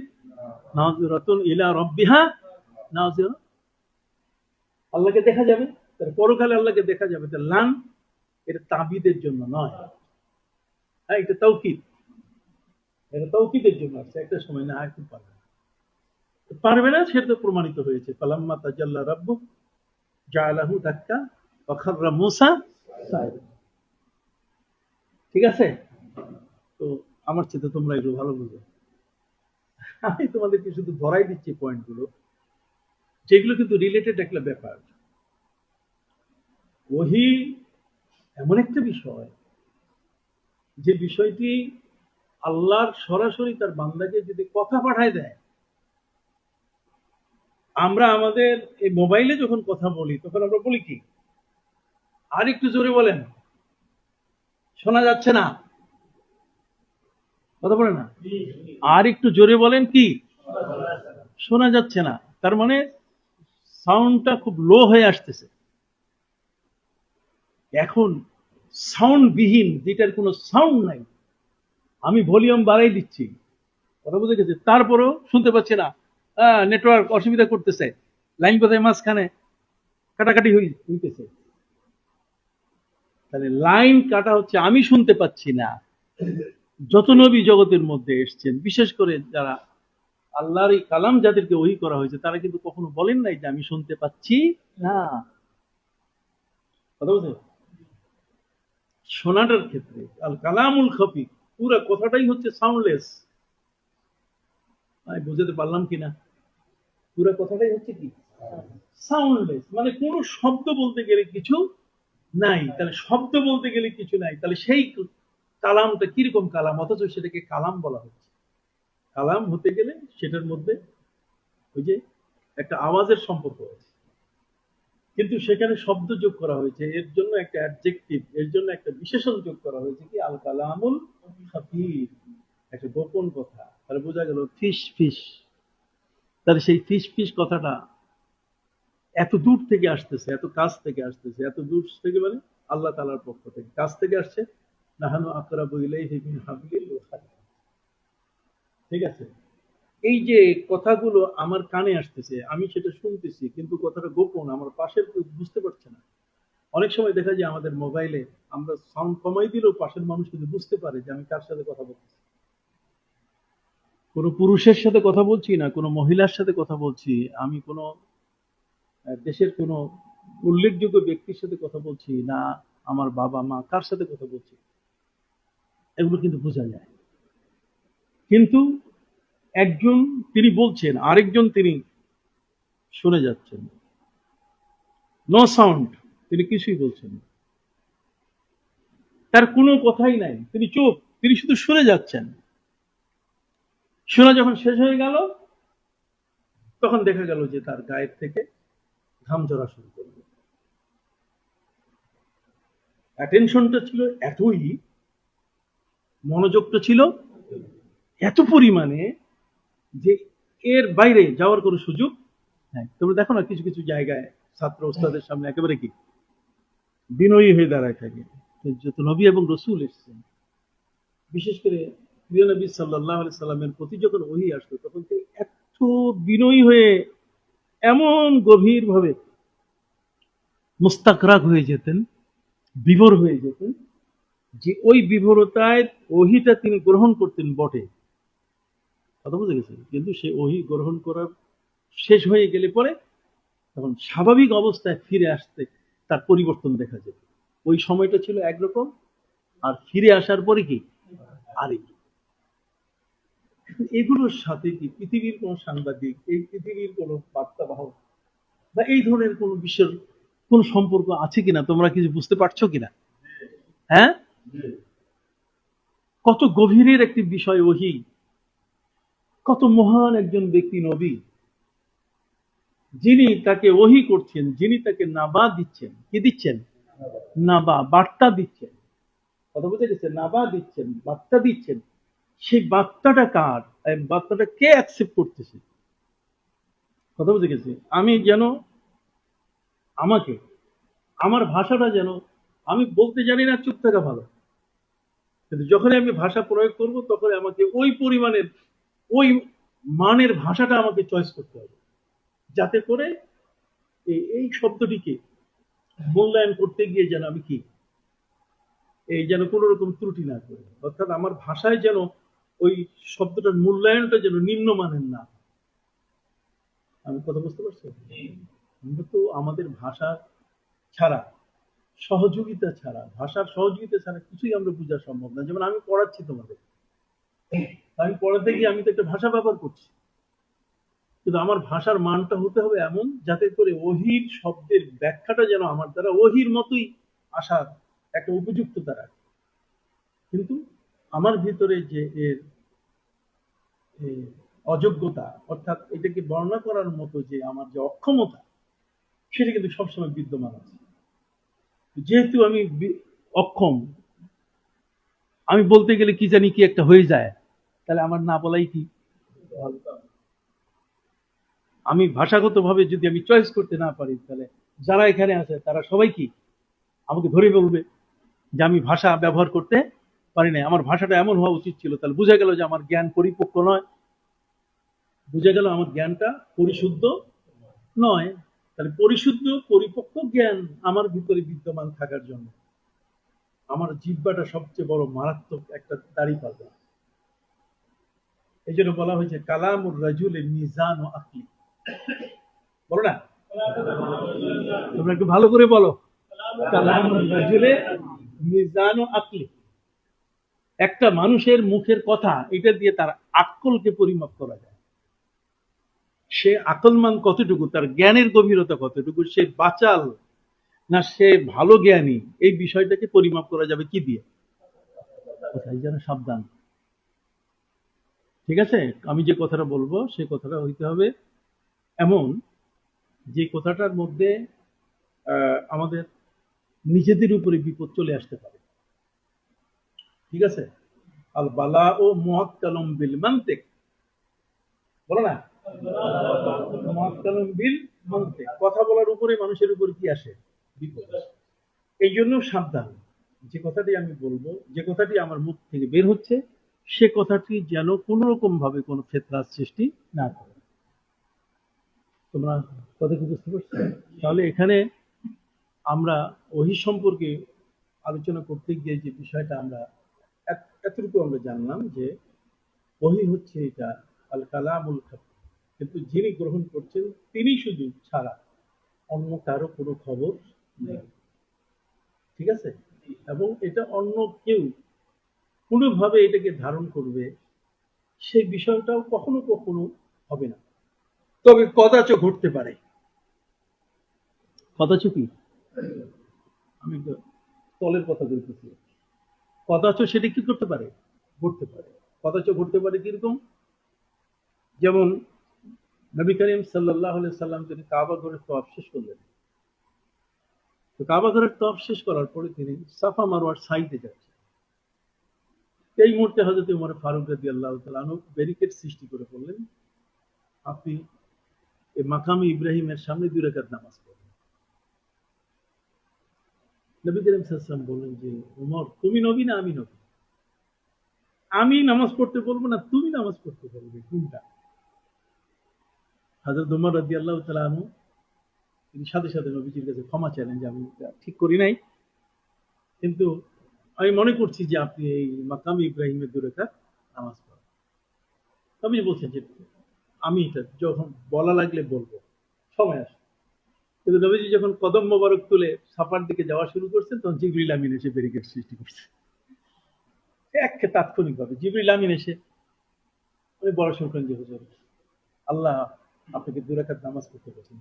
নাযিরাতুন ইলা রাব্বিহা নাযিরা, আল্লাহকে দেখা যাবে, তার পরকালে আল্লাহকে দেখা যাবে। তার লান এটা তাবিদের জন্য নয়, হ্যাঁ এটা তাওকীদ, এটা তাওকীদের জন্য আছে। একটা সময় না এখন পারবে না, পারবে না সেটা তো প্রমাণিত হয়েছে। ফালাম্মা তাজাল্লা রাব্বু জাআলাহু দাক্কা ওয়া খাররা মূসা সাইদা। ঠিক আছে? তো আমার চেয়ে তোমরা একটু ভালো বুঝো, আমি তোমাদেরকে শুধু ধরাই দিচ্ছি পয়েন্টগুলো, যেগুলো কিন্তু রিলেটেড একটা ব্যাপার। ওহী এমন একটা বিষয়, যে বিষয়টি আল্লাহর সরাসরি তার বান্দাকে যদি কথা পাঠায় দেয়। আমরা আমাদের এই মোবাইলে যখন কথা বলি তখন আমরা বলি কি, আর একটু জোরে বলেন, শোনা যাচ্ছে না, কথা বলে না, আর একটু জোরে বলেন, কি শোনা যাচ্ছে না। তার মানে সাউন্ডটা খুব লো হয়ে আসতেছে। এখন সাউন্ড বিহীন, যেটার কোনো সাউন্ড নাই, আমি ভলিউম বাড়াই দিচ্ছি, কথা বুঝে গেছে, তারপরেও শুনতে পাচ্ছি না, নেটওয়ার্ক অসুবিধা করতেছে, লাইন কোথায় মাঝখানে কাটাকাটি হইতেছে। তাহলে লাইন কাটা হচ্ছে আমি শুনতে পাচ্ছি না। যত নবী জগতের মধ্যে এসছেন, বিশেষ করে যারা আল্লাহর এই কালাম যাদেরকে ওহী করা হয়েছে, তারা কিন্তু কখনো বলেন নাই যে আমি শুনতে পাচ্ছি না, কথা বুঝে। শোনাটার ক্ষেত্রে আল কালামুল খফি, পুরো কথাটাই হচ্ছে সাউন্ডলেস। আমি বুঝাতে পারলাম কিনা? পুরো কথাটাই হচ্ছে কি সাউন্ডলেস, মানে কোনো শব্দ বলতে গেলে কিছু নাই। তাহলে শব্দ বলতে গেলে কিছু নাই, তাহলে সেই কালামটা কিরকম কালাম, অথচ সেটাকে কালাম বলা হচ্ছে। কালাম হতে গেলে সেটার মধ্যে ওই যে একটা আওয়াজের সম্পর্ক আছে, কিন্তু সেখানে শব্দ যোগ করা হয়েছে, এর জন্য একটা অ্যাডজেক্টিভ, এর জন্য একটা বিশেষণ যোগ করা হয়েছে, কি আল কালামুল খাফিফ, একটা গোপন কথা। তাহলে বোঝা গেল ফিস ফিস। তাহলে সেই ফিস ফিস কথাটা এত দূর থেকে আসতেছে, এত কাছ থেকে আসতেছে, এত দূর থেকে মানে আল্লাহ তাআলার পক্ষ থেকে কাছ থেকে আসছে। নাহানু আকরাবু ইলাইহি মিন হাবলিল ওয়ারিদ। ঠিক আছে? এই যে কথাগুলো আমার কানে আসতেছে, আমি সেটা শুনতেছি, কিন্তু কথাটা গোপন, আমার পাশের কেউ বুঝতে পারছে না। অনেক সময় দেখা যায় আমাদের মোবাইলে আমরা সাউন্ড কমাই দিলেও পাশের মানুষ কিন্তু বুঝতে পারে যে আমি কার সাথে কথা বলতেছি। কোনো পুরুষের সাথে কথা বলছি না, কোনো মহিলার সাথে কথা বলছি, আমি কোনো দেশের কোনো উল্লেখযোগ্য ব্যক্তির সাথে কথা বলছি না, আমার বাবা মা কার সাথে কথা বলছি, এগুলো কিন্তু বোঝা যায়। কিন্তু একজন তিনি বলছেন, আরেকজন তিনি শুনে যাচ্ছেন, নো সাউন্ড, তিনি কিছুই বলছেন না, তার কোনো কথাই নাই, তিনি চুপ, তিনি শুধু শুনে যাচ্ছেন। শোনা যখন শেষ হয়ে গেল, তখন দেখা গেল যে তার গায়ের থেকে ঘাম ঝরা শুরু করলো। অ্যাটেনশনটা ছিল এতই, মনোযোগটা ছিল এত পরিমাণে যে এর বাইরে যাওয়ার কোনো সুযোগ নাই। তোমরা দেখো না কিছু কিছু জায়গায় ছাত্র ওস্তাদের সামনে একেবারে কি বিনয়ী হয়ে দাঁড়ায় থাকে। যত নবী এবং রসুল এসেছেন, বিশেষ করে প্রিয় নবী সাল্লাল্লাহু আলাইহি সাল্লামের প্রতি যখন ওহী আসতো, তখন তিনি এত বিনয়ী হয়ে এমন গভীর ভাবে মুস্তাকরাক হয়ে যেতেন, বিভোর হয়ে যেতেন, যে ওই বিভোরতায় ওহীটা তিনি গ্রহণ করতেন বটে, কথা বুঝে গেছে, কিন্তু সে ওহী গ্রহণ করার শেষ হয়ে গেলে পরে তখন স্বাভাবিক অবস্থায় ফিরে আসতে তার পরিবর্তন দেখা যেত। ওই সময়টা ছিল একরকম, আর ফিরে আসার পরে কি আরেক। এগুলোর সাথে কি পৃথিবীর কোন সাংবাদিক, এই পৃথিবীর কোন বার্তাবাহক বা এই ধরনের কোন বিশ্বের কোন সম্পর্ক আছে কিনা তোমরা কিছু বুঝতে পারছো কিনা? হ্যাঁ, কত গভীরের একটি বিষয় ওহী, কত মহান একজন ব্যক্তি নবী, যিনি তাকে ওহী করছেন, যিনি তাকে নাবা দিচ্ছেন। কি দিচ্ছেন? নাবা, বার্তা দিচ্ছেন। কথা বুঝে গেছে? নাবা দিচ্ছেন, বার্তা দিচ্ছেন। সেই বার্তাটা কার? এই বার্তাটা কে অ্যাকসেপ্ট করতেছে? কথা বুঝে গেছে? আমি যেন আমাকে, আমার ভাষাটা যেন, আমি বলতে জানি না, চুপ থাকা ভালো, কিন্তু যখনই আমি ভাষা প্রয়োগ করব তখন আমাকে ওই পরিমাণের, ওই মানের ভাষাটা আমাকে চয়েস করতে হবে, যাতে করে এই শব্দটিকে মূল্যায়ন করতে গিয়ে যেন আমি কি, এই যেন কোনো রকম ত্রুটি না করি, অর্থাৎ আমার ভাষায় যেন ওই শব্দটার মূল্যায়নটা যেন নিম্নমানের না। আমি কথা বুঝতে পারছি? আমরা তো আমাদের ভাষা ছাড়া, সহযোগিতা ছাড়া, ভাষার সহযোগিতা ছাড়া কিছুই আমরা বোঝা সম্ভব না। যেমন আমি পড়াচ্ছি তোমাদের, আমি পড়াতে গিয়ে আমি তো একটা ভাষা ব্যবহার করছি, কিন্তু আমার ভাষার মানটা হতে হবে এমন যাতে করে ওহির শব্দের ব্যাখ্যাটা যেন আমার দ্বারা ওহির মতোই আসার একটা উপযুক্ততা রাখে। কিন্তু আমার ভিতরে যে এর অযোগ্যতা, অর্থাৎ এটাকে বর্ণনা করার মতো যে আমার যে অক্ষমতা, সেটা কিন্তু সবসময় বিদ্যমান আছে। যেহেতু আমি অক্ষম, আমি বলতে গেলে কি জানি কি একটা হয়ে যায়, তাহলে আমার না বলাই কি? আমি ভাষাগতভাবে যদি আমি চয়েস করতে না পারি, তাহলে যারা এখানে আছে তারা সবাই কি আমাকে ধরে বলবে যে আমি ভাষা ব্যবহার করতে পারি না, আমার ভাষাটা এমন হওয়া উচিত ছিল। তাহলে বোঝা গেল যে আমার জ্ঞান পরিপক্ক নয়, বোঝা গেল আমার জ্ঞানটা পরিশুদ্ধ নয়। তাহলে পরিশুদ্ধ পরিপক্ক জ্ঞান আমার ভিতরে বিদ্যমান থাকার জন্য আমার জিহ্বাটা সবচেয়ে বড় মারাত্মক একটা দাঁড়িপাল্লা। এই জন্য বলা হয়েছে কালামুর রাজুলে মিজান ও আকলি। বলো না, তোমরা একটু ভালো করে বলো, কালামুর রাজুলে মিজান ও আকলি। একটা মানুষের মুখের কথা, এটা দিয়ে তার আকলকে পরিমাপ করা যায়। সে আকলমান কতটুকু, তার জ্ঞানের গভীরতা কতটুকু, সে বাচাল না সে ভালো জ্ঞানী, এই বিষয়টাকে পরিমাপ করা যাবে কি দিয়ে? কোথায় যেন সাবধান। ঠিক আছে, আমি যে কথাটা বলবো সে কথাটা হইতে হবে এমন যে কথাটার মধ্যে আমাদের নিজেদের উপরে বিপদ চলে আসতে পারে। ঠিক আছে, আল বালা ও মুআক্কালুম বিল মানতিক, বলো না, মুআক্কালুম বিল মানতিক, কথা বলার উপরে মানুষের উপর কি আসে? বিপদ আসে। এই জন্য সাবধান, যে কথাটি আমি বলবো, যে কথাটি আমার মুখ থেকে বের হচ্ছে, সে কথাটি যেন কোন রকম ভাবে কোনো ফেতনার সৃষ্টি না করে। তোমরা কথা কি বুঝতে পারছো? তাহলে এখানে আমরা ওহী সম্পর্কে আলোচনা করতে গিয়ে যে বিষয়টা আমরা এতটুকু আমরা জানলাম যে ওহী হচ্ছে এটা আল কালামুল খাফি, কিন্তু যিনি গ্রহণ করছেন তিনি শুধু ছাড়া অন্য কারো কোনো খবর নেই। ঠিক আছে, এবং এটা অন্য কেউ কোনোভাবে এটাকে ধারণ করবে সেই বিষয়টাও কখনো কখনো হবে না, তবে কদাচ ঘটতে পারে। কদাচ কি, আমি তলের কথা বলতেছি, কদাচ সেটা কি করতে পারে? ঘটতে পারে। কদাচ ঘটতে পারে কিরকম? যেমন নবী করিম সাল্লাল্লাহু আলাইহি সাল্লাম তিনি কাবা ঘরের তওয়াফ শেষ করলেন, তো কাবা ঘরের তওয়াফ শেষ করার পরে তিনি সাফা মারওয়ার সাইডে যাচ্ছেন। এই মুহূর্তে হযরত ওমর ফারুক রাদিয়াল্লাহু তাআলা আনহু ব্যারিকেড সৃষ্টি করে বললেন, আপনি এই মাকামে ইব্রাহিমের সামনে 2 রাকাত নামাজ পড়েন। নবী করিম সাল্লাল্লাহু আলাইহি ওয়াসাল্লাম বললেন যে ওমর, তুমি নবী না আমি নবী? আমি নামাজ পড়তে বলবো না তুমি নামাজ পড়তে বলবে, কোনটা? হযরত ওমর রাদিয়াল্লাহু তাআলা আনহু তিনি সাথে সাথে নবীজির কাছে ক্ষমা চাইলেন যে আমি ঠিক করি নাই, কিন্তু আমি মনে করছি যে আপনি এই মাকামে ইব্রাহিমের 2 রাকাত নামাজ পড়েন। নবীজি বলছেন যে আমি এটা যখন বলা লাগলে বলবো, সময় আসে। কিন্তু নবীজি যখন কদম মোবারক তুলে সাফার দিকে যাওয়া শুরু করছেন, তখন জিবরিল আমিন এসে ব্যারিকেড সৃষ্টি করছে। একে তাৎক্ষণিকভাবে জিবরিল আমিন এসে উনি বড় শুনলেন যে হুজুর আল্লাহ আপনাকে 2 রাকাত নামাজ পড়তে বলেছেন,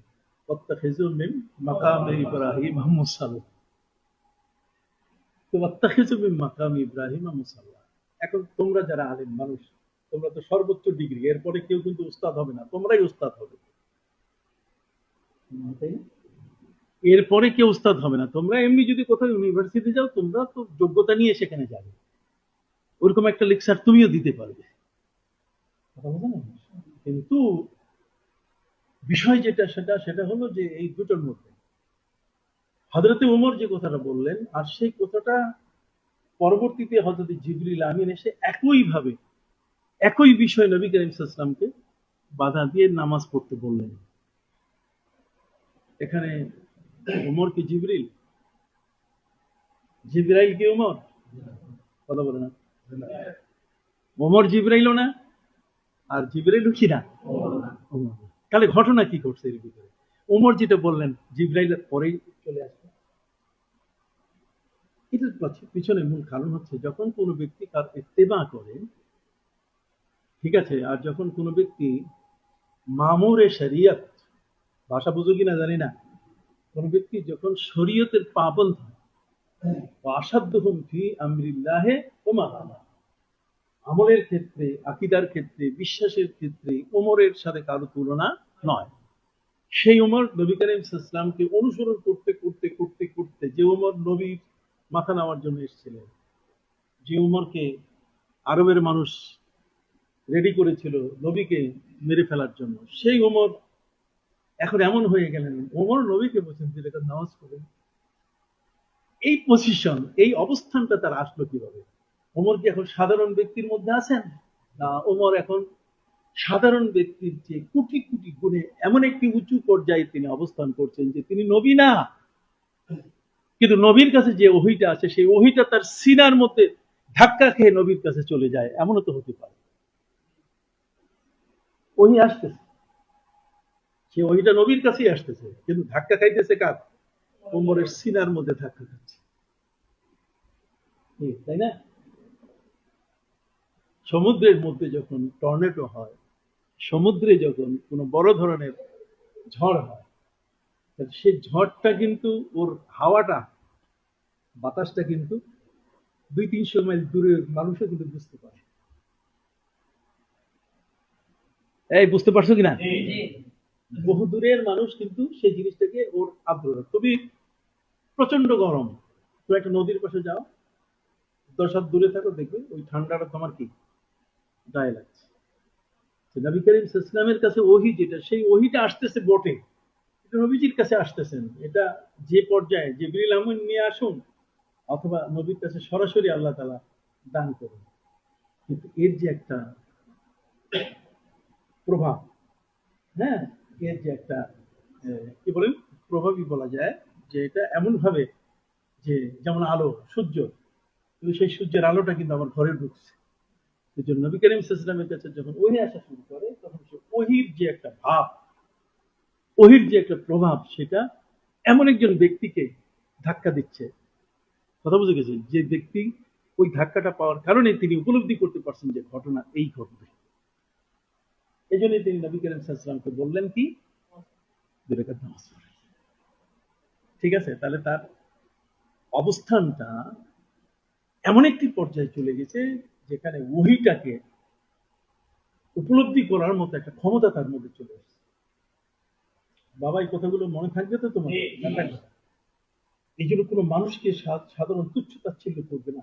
ওয়াত্তাখিযু মিন মাকামি ইব্রাহিম মুসাল্লা। তো ওয়াত্তাখিযু মিন মাকামি ইব্রাহিম মুসাল্লা। এখন তোমরা যারা আলেম মানুষ, তোমরা তো সর্বোচ্চ ডিগ্রি, এরপরে কেউ কিন্তু উস্তাদ হবে না, তোমরাই উস্তাদ হবে, তাই না? এরপরে কেউ উস্তাদ হবে না। তোমরা এমনি যদি কোথাও ইউনিভার্সিটি যাও, তোমরা তো যোগ্যতা নিয়ে সেখানে যাবে, ওরকম একটা লেকচার তুমিও দিতে পারবে, কথা বোঝা না? কিন্তু বিষয় যেটা সেটা হলো যে এই দুটোর মধ্যে হযরতে ওমর যে কথাটা বললেন, আর সেই কথাটা পরবর্তীতে হযরত জিবরিল আমিন এসে একইভাবে একই বিষয় নবী করিম সাল্লাল্লাহু আলাইহি ওয়াসাল্লামকে বাধা দিয়ে নামাজ পড়তে বললেন। এখানে ওমর কি জিবরিল? জিবরাইল কি ওমর? কথা বলে না। ওমর জিবরাইলও না, আর জিবরাইলও কি না ওমর। তাহলে ঘটনা কি ঘটছে এর ভিতরে? ওমর যেটা বললেন জিবরাইলের পরেই চলে আসবে। এটার পিছনে মূল কারণ হচ্ছে যখন কোনো ব্যক্তি তার ইত্তেবা করে, ঠিক আছে, আর যখন কোনো ব্যক্তি মামুরে শরিয়ত, ভাষা বুঝো কিনা জানি না, কোন ব্যক্তি যখন শরীয়তের পাবন্ধ হয়, আসাদ্দুহুম ফি আমরিল্লাহি ওমা, আমলের ক্ষেত্রে, আকীদার ক্ষেত্রে, বিশ্বাসের ক্ষেত্রে ওমরের সাথে কারো তুলনা নয়। সেই ওমর নবী করিম সাল্লাল্লাহু আলাইহি ওয়াসাল্লামকে অনুসরণ করতে করতে করতে করতে, যে ওমর নবীর মাথা নেওয়ার জন্য এসেছিলেন, যে ওমরকে আরবের মানুষ রেডি করেছিল নবীকে মেরে ফেলার জন্য, সেই ওমর এখন এমন হয়ে গেলেন, ওমর নবীকে বলছেন যে এটা নামাজ পড়েন। এই পজিশন, এই অবস্থানটা তার আসলো কিভাবে? ওমর কি এখন সাধারণ ব্যক্তির মধ্যে আছেন? না, ওমর এখন সাধারণ ব্যক্তির যে কোটি কোটি গুণে এমন একটি উঁচু পর্যায়ে তিনি অবস্থান করছেন যে তিনি নবী না, কিন্তু নবীর কাছে যে ওহীটা আছে সেই ওহীটা তার সিনার মধ্যে ধাক্কা খেয়ে নবীর কাছে চলে যায়, এমনও তো হতে পারে। ওহী আসতেছে, সে ওহীটা নবীর কাছেই আসতেছে, কিন্তু ধাক্কা খাইতেছে কার? ওমরের সিনার মধ্যে ধাক্কা খাচ্ছে, তাই না? সমুদ্রের মধ্যে যখন টর্নেডো হয়, সমুদ্রে যখন কোনো বড় ধরনের ঝড় হয়, সেই ঝড়টা কিন্তু ওর হাওয়াটা, বাতাসটা কিন্তু 200-300 মাইল দূরের মানুষও কিন্তু বুঝতে পারে। এই বুঝতে পারছো কিনা? বহু দূরের মানুষ কিন্তু সেই জিনিসটাকে ওর আগ্রহ। তুমি প্রচন্ড গরম, তুমি একটা নদীর পাশে যাও, 10 হাত দূরে থাকো, দেখবে ওই ঠান্ডাটা তোমার কি গায়ে লাগছে। নবী করিম সাল্লাল্লাহু আলাইহি ওয়াসাল্লামের কাছে ওহী যেটা, সেই ওহীটা আসতেছে বটে, এটা নবীজির কাছে আসতেছেন। এটা যে পর্যায়ে জিবরিল আমিন নিয়ে আসুন অথবা নবীর কাছে সরাসরি আল্লাহ তাআলা দান করুন, কিন্তু এর যে একটা প্রভাব, হ্যাঁ, এর যে একটা কি বলেন, প্রভাবই বলা যায়, যে এটা এমন ভাবে যে যেমন আলো, সূর্য, কিন্তু সেই সূর্যের আলোটা কিন্তু আমার ঘরে ঢুকছে। এই জন্য নবী করিম সাল্লাল্লাহু আলাইহি ওয়াসাল্লামের কাছে যখন ওহী আসা শুরু করে, তখন সে ওহীর যে একটা ভাব, ওহীর যে একটা প্রভাব, সেটা এমন একজন ব্যক্তিকে ধাক্কা দিচ্ছে, কথা বুঝে গেছে, যে ব্যক্তি ওই ধাক্কাটা পাওয়ার কারণে তিনি উপলব্ধি করতে পারছেন যে ঘটনা এই ঘটবে। এই জন্যই তিনি নবী করিম সাল্লাল্লাহু আলাইহি ওয়াসাল্লামকে বললেন কি, 2 রাকাত নামাজ পড়ো। ঠিক আছে, তাহলে তার অবস্থানটা এমন একটি পর্যায়ে চলে গেছে যেখানে ওহীটাকে উপলব্ধি করার মতো একটা ক্ষমতা তার মধ্যে চলে আসছে। বাবা, এই কথাগুলো মনে থাকবে তো তোমার? না থাকবে? এই জন্য কোনো মানুষকে সাধারণ তুচ্ছ তাচ্ছিল্য করবে না।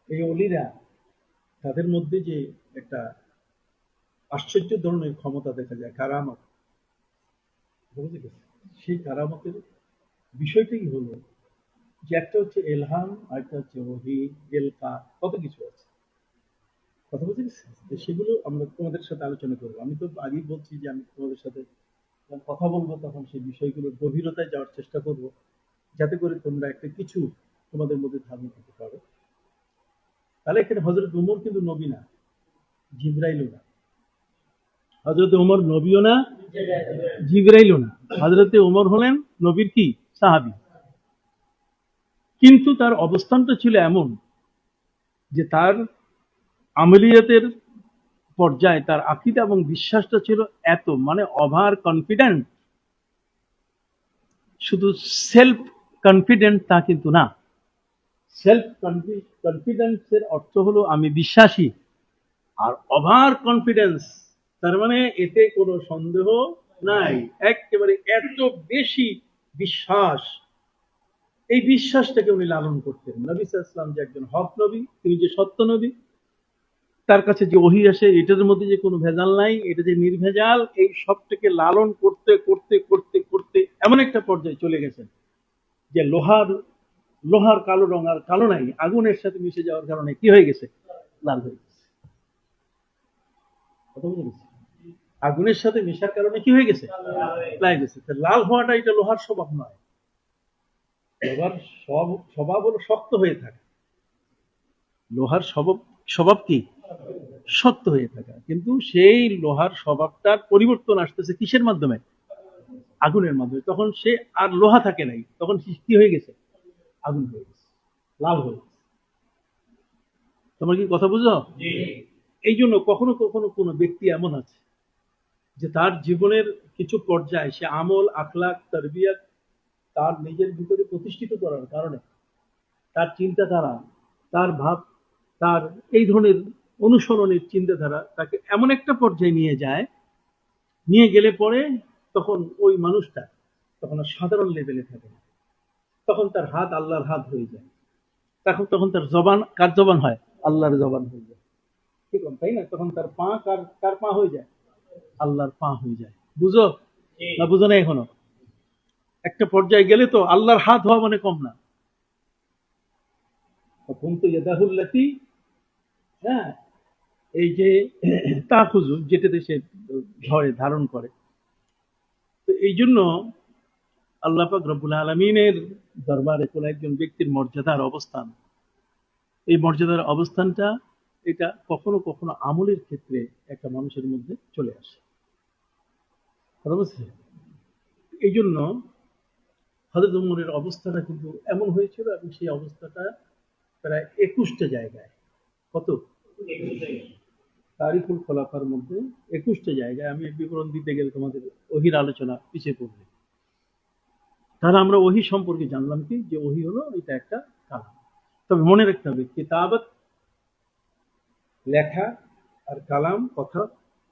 এই অলিরা, তাদের মধ্যে যে একটা আশ্চর্য ধরনের ক্ষমতা দেখা যায়, কারামত, বুঝে গেছে, সেই কারামতের বিষয়টাই হলো যে একটা হচ্ছে এলহাম, আর একটা হচ্ছে ওহী, এলকা, কত কিছু আছে, কথা বুঝে গেছে। তো সেগুলো আমরা তোমাদের সাথে আলোচনা করবো। আমি তো আগেই বলছি যে আমি তোমাদের সাথে যখন কথা বলবো তখন সেই বিষয়গুলোর গভীরতায় যাওয়ার চেষ্টা করব, যাতে করে তোমরা একটা কিছু তোমাদের মধ্যে ধারণ করতে পারো। তাহলে এখানে হযরত ওমর কিন্তু নবী না, জিবরাইলও না। হযরত ওমর নবীও না, জিবরাইলও না। হযরত ওমর হলেন নবীর কি সাহাবী, কিন্তু তার অবস্থানটা ছিল এমন যে তার আমলিয়াতের পর্যায়ে তার আকীদা এবং বিশ্বাসটা ছিল এত মানে ওভার কনফিডেন্ট, শুধু সেলফ কনফিডেন্ট তা কিন্তু না। সেলফ কনফিডেন্সের অর্থ হলো আমি বিশ্বাসী, আর ওভার কনফিডেন্স তার মানে এতে কোনো সন্দেহ নাই, একেবারে এত বেশি বিশ্বাস। এই বিশ্বাসটাকে উনি লালন করতেন। নবী সাল্লাল্লাহু আলাইহি ওয়াসাল্লাম যে একজন হক নবী, তিনি যে সত্য নবী, তার কাছে যে ওহী আসে এটার মধ্যে যে কোনো ভেজাল নাই, এটা যে নির্ভেজাল, এই সবটাকে লালন করতে করতে করতে করতে এমন একটা পর্যায়ে চলে গেছেন যে লোহার লোহার কালো রং আর কালো নাই, আগুনের সাথে মিশে যাওয়ার কারণে কি হয়ে গেছে, লাল হয়ে গেছে। কথা বুঝে গেছে? আগুনের সাথে মিশার কারণে কি হয়ে গেছে, লাল গেছে। লাল হওয়াটা এটা লোহার স্বভাব নয়। লোহার স্বভাব হলো শক্ত হয়ে থাকা। লোহার স্বভাব স্বভাব কি, শক্ত হয়ে থাকা। কিন্তু সেই লোহার স্বভাবটার পরিবর্তন আসতেছে কিসের মাধ্যমে, আগুনের মাধ্যমে। তখন সে আর লোহা থাকে নাই, তখন কি হয়ে গেছে, আগুন হয়ে গেছে, লাল হয়ে গেছে। তোমার কি কথা বুঝো? এই জন্য কখনো কখনো কোনো ব্যক্তি এমন আছে যে তার জীবনের কিছু পর্যায়ে সে আমল আখলাক তারবিয়াত তার নিজের ভিতরে প্রতিষ্ঠিত করার কারণে তার চিন্তাধারা, তার ভাব, তার এই ধরনের অনুসরণের চিন্তাধারা তাকে এমন একটা পর্যায়ে নিয়ে যায়, নিয়ে গেলে পরে তখন ওই মানুষটা তখন আর সাধারণ লেভেলে থাকে না, তখন তার হাত আল্লাহর হাত হয়ে যায়, তখন তখন তার জবান কার জবান হয়, আল্লাহর জবান হয়ে যায়। ঠিক তাই না? তখন তার পা কার পা হয়ে যায়, আল্লাহর পা হয়ে যায়। বুঝো না বুঝো না? এখনো একটা পর্যায়ে গেলে তো আল্লাহর হাত হওয়া মানে কম না। তখন তো ইয়াদাহুল্লাতি, হ্যাঁ, এই যে তাখুজু যেটাতে সে ধরে ধারণ করে। তো এই জন্য আল্লাহ পাক রব্বুল আলামিনের দরবারে কোন একজন ব্যক্তির মর্যাদার অবস্থান, এই মর্যাদার অবস্থানটা এটা কখনো কখনো আমলের ক্ষেত্রে একটা মানুষের মধ্যে চলে আসে। কথা বুঝছে? এই জন্য হযরত ওমরের অবস্থাটা কিন্তু এমন হয়েছিল, এবং সেই অবস্থাটা প্রায় 21টা জায়গায়, কত, তারিখুল খোলাফার মধ্যে 21টা জায়গায়, আমি বিবরণ দিতে গেলে তোমাদের ওহির আলোচনা পিছিয়ে পড়বে। তাহলে আমরা ওহি সম্পর্কে জানলাম কি, যে ওহি হলো এটা একটা কালাম। তবে মনে রাখতে হবে কিতাবত লেখা আর কালাম কথা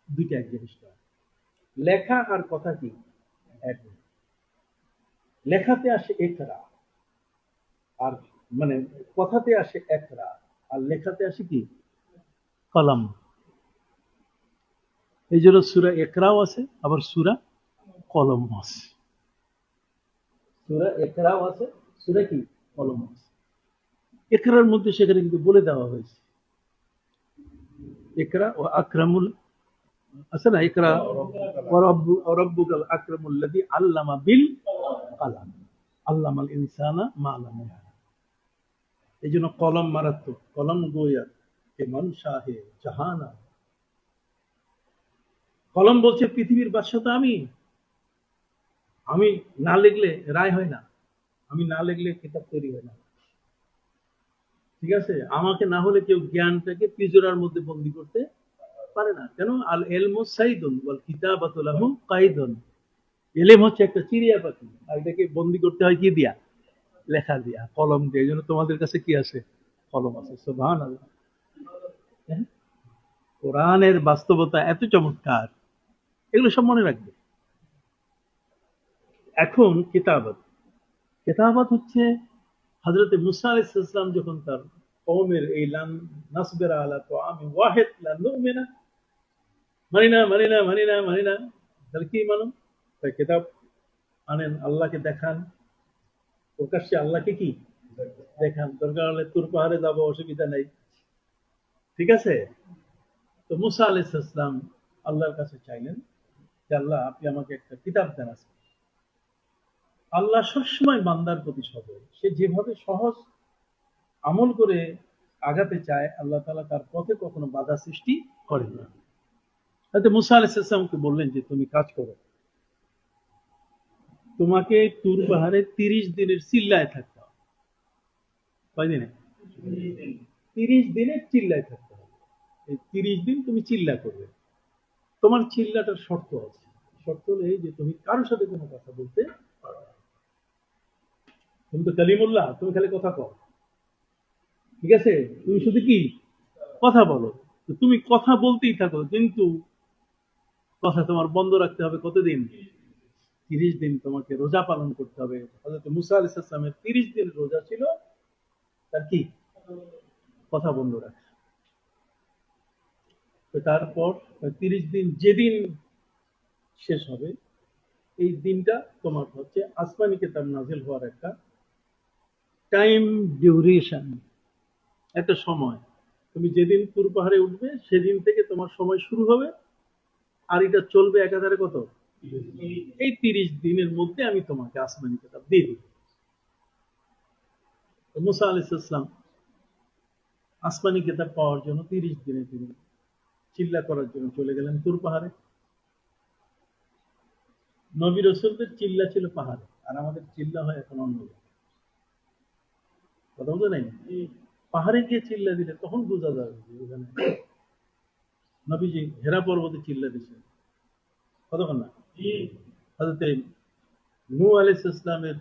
দুইটা এক জিনিস নয়। লেখা আর কথা কি এক। লেখাতে আসে একরা, আর মানে কথাতে আসে একরা, আর লেখাতে আসে কি কলম। এই জন্য সূরা ইকরাও আছে, আবার সূরা কলম আছে। সূরা ইকরাও আছে, সূরা কি কলম আছে। ইকরার মধ্যে সেখানে কিন্তু বলে দেওয়া হয়েছে ইকরা ও আকরামুল, আছে না, ইকরা ও রব্বুকাল আকরামুল্লাযী আল্লামা বিল কালাম আল্লামাল ইনসানা মা লাম ইয়ালাম। এই জন্য কলম মারাত্মক, কলম গোয়া কে মান শাহে জাহানা। কলম বলছে পৃথিবীর বাদশা তো আমি, আমি না লিখলে রায় হয় না, আমি না লিখলে কিতাব তৈরি হয় না। ঠিক আছে? আমাকে না হলে কেউ জ্ঞানটাকে পিজরার মধ্যে বন্দী করতে পারে না। কেন? আল ইলমু সাইদুন ওয়াল কিতাবাতু লাহু কাইদুন। ইলম হচ্ছে একটা চিড়িয়া পাখি, আর এটাকে বন্দী করতে হয় কি দিয়া, লেখা দিয়া, কলম দিয়ে। এই জন্য তোমাদের কাছে কি আছে, কলম আছে। সুবহানাল্লাহ। হ্যাঁ? কোরআনের বাস্তবতা এত চমৎকার, এগুলো সব মনে রাখবে। এখন কিতাবত, কিতাবত হচ্ছে হযরত মুসা আলাইহিস সালাম যখন তার কওমের এই লান নাসবিরা আলা তাআমি ওয়াহিদ লান নুমিনা, মানি না মানি না মানি না মানি না, তাহলে কি মানো? তাই কিতাব আনেন, আল্লাহকে দেখান, প্রকাশ্যে আল্লাহকে কি দেখান, দরকার হলে তুর পাহাড়ে যাবো, অসুবিধা নাই। ঠিক আছে? তো মুসা আলাইহিস সালাম আল্লাহর কাছে চাইলেন যে আল্লাহ আপনি আমাকে একটা কিতাব দেন। আছে আল্লাহ সবসময় বান্দার প্রতি সদয়, সে যেভাবে সহজ আমল করে আগাতে চায়, আল্লাহ তাআলা তার পথে কখনো বাধা সৃষ্টি করেন না। তাতে মুসা আলাইহিস সালামকে বললেন যে তুমি কাজ করো, তোমাকে তুর পাহাড়ে 30 দিনের চিল্লায় থাকতে হবে। কয়দিনে? 30 দিনে চিল্লায় থাকতে হবে। এই 30 দিন তুমি চিল্লা করবে। তোমার চিল্লাটার শর্ত আছে। শর্ত হলো এই যে তুমি কারোর সাথে কোনো কথা বলতে পারবে না। তুমি তো কালিমুল্লাহ, তুমি খালি কথা কও, ঠিক আছে? তুমি শুধু কি কথা বলো। তো তুমি কথা বলতেই থাকো, কিন্তু কথা তোমার বন্ধ রাখতে হবে কতদিন? 30 দিন তোমাকে রোজা পালন করতে হবে। হযরত মুসা আলাইহিস সালামের 30 দিন রোজা ছিল, তার কি কথা বন্ধ রাখা। তো তারপর 30 দিন যেদিন শেষ হবে, এই দিনটা তোমার হচ্ছে আসমানি কিতাব নাজিল হওয়ার একটা টাইম ডিউরেশন, একটা সময়। তুমি যেদিন তুর পাহাড়ে উঠবে সেদিন থেকে তোমার সময় শুরু হবে, আর এটা চলবে একাধারে কত? এই 30 দিনের মধ্যে আমি তোমাকে আসমানি কিতাব দিয়ে দিব। মুসা আলাইহিস সালাম আসমানি কিতাব পাওয়ার জন্য 30 দিনে তিনি চিল্লা করার জন্য চলে গেলেন তুর পাহাড়ে। নবী রাসূলদের চিল্লা ছিল পাহাড়ে, আর আমাদের চিল্লা হয় এখন অন্য জায়গায়। কথা বুঝে নাই? পাহাড়ে গিয়ে চিল্লা দিলে তখন বোঝা যাবে যে ওখানে নবীজি হেরা পর্বতে চিল্লা দিয়েছেন। কতক্ষণ না? হযরত নূহ আলাইহিস সালামের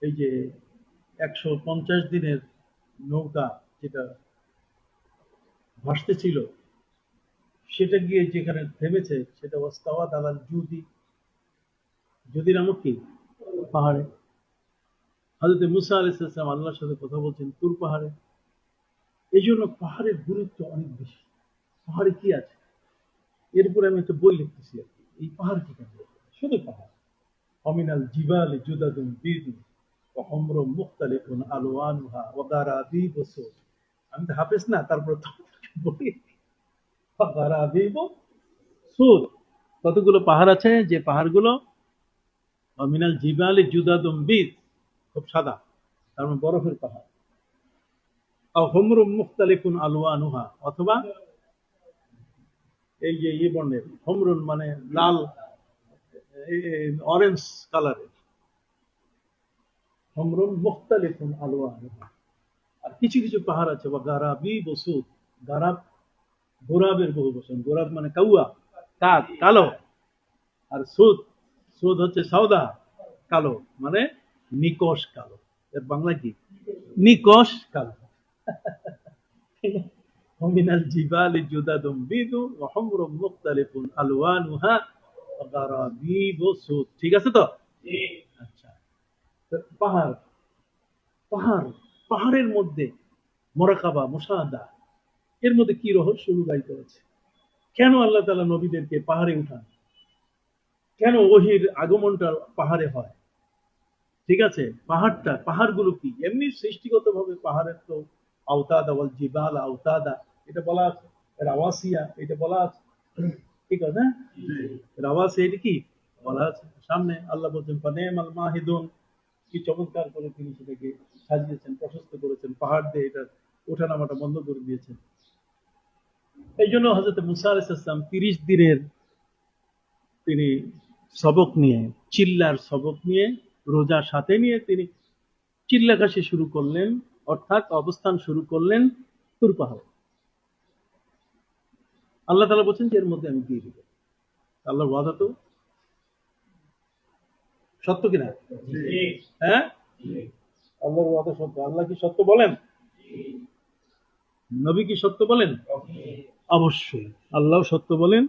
এই যে 150 দিনের নৌকা যেটা ভাসতে ছিল, সেটা গিয়ে যেখানে থেমেছে সেটা ওয়াস্তাওয়াত আলাল জুদি, জুদি নামক কি পাহাড়ে। হযরত মুসা আলাইহিস সালাম আল্লাহর সাথে কথা বলছেন তুর পাহাড়ে। এই জন্য পাহাড়ের গুরুত্ব অনেক বেশি। পাহাড়ে কি আছে এরপরে আমি একটা বই লিখতেছি আর কি, এই পাহাড় কি কেন, শুধু পাহাড়। অমিনাল জিবাল জুদাদুন বিদু وحمر مختلف الوانها وغرابيب سود। আমি তো হাফেজ না, তারপর বলি غرابيب سود। কতগুলো পাহাড় আছে, যে পাহাড়গুলো অমিনাল জিবাল জুদাদুন বিদ, খুব সাদা, তার মানে বরফের পাহাড়। আও হুমরুম মুখতালিফুন আলওয়ানুহা, অথবা এই যে এই বর্ণের হুমরুন মানে লাল, অরেঞ্জ কালারের, হুমরুন মুখতালিফুন আলওয়ানুহা। আর কিছু কিছু পাহাড় আছে বা গারাবি বসুদ, গারাব গোরাবের বহু বচন, গোরাব মানে কাউয়া, কাক, কালো। আর সুদ, সুদ হচ্ছে সাউদা, কালো, মানে নিকশ কালো। এর বাংলা কি? নিকশ কালো। মিনাল জিবালি জুদাদুম বিদু ওয়া হুমরুম মুখতালিফুন আলওয়ানুহা ওয়া গারাবিব সুদ। ঠিক আছে তো? আচ্ছা, পাহাড়, পাহাড়, পাহাড়ের মধ্যে মুরাকাবা, মুশাহাদা, এর মধ্যে কি রহস্য লুকায়িত আছে? কেন আল্লাহ তাআলা নবীদেরকে পাহাড়ে উঠান? কেন ওহীর আগমনটা পাহাড়ে হয়? ঠিক আছে, পাহাড়টা, পাহাড়গুলো কি এমনি সৃষ্টিগতভাবে পাহাড়ের তো আওতাদা ওয়াল জিবাল আওতাদা এটা বলা আছে, রাওয়াসিয়া এটা বলা আছে, ঠিক আছে না? রাওয়াসিয়া এটা কি বলা আছে? সামনে আল্লাহ বলছেন ফানেমাল মাহিদুন, কি চমৎকার করে তিনি সেটাকে সাজিয়েছেন, প্রশস্ত করেছেন, পাহাড় দিয়ে এটা ওঠানামাটা বন্ধ করে দিয়েছেন। এই জন্য হযরত মুসা আলাইহিস সালাম 30 দিনের তিনি সবক নিয়ে, চিল্লার সবক নিয়ে, রোজা সাথে নিয়ে তিনি চিল্লাকাশি শুরু করলেন, অর্থাৎ অবস্থান শুরু করলেন তুর পাহাড়ে। আল্লাহ তাআলা বলছেন যে এর মধ্যে আমি দিয়ে দিব। আল্লাহর ওয়াদা তো সত্য কিনা? হ্যাঁ, আল্লাহর ওয়াদা সত্য। আল্লাহ কি সত্য বলেন? নবী কি সত্য বলেন? অবশ্যই আল্লাহ সত্য বলেন,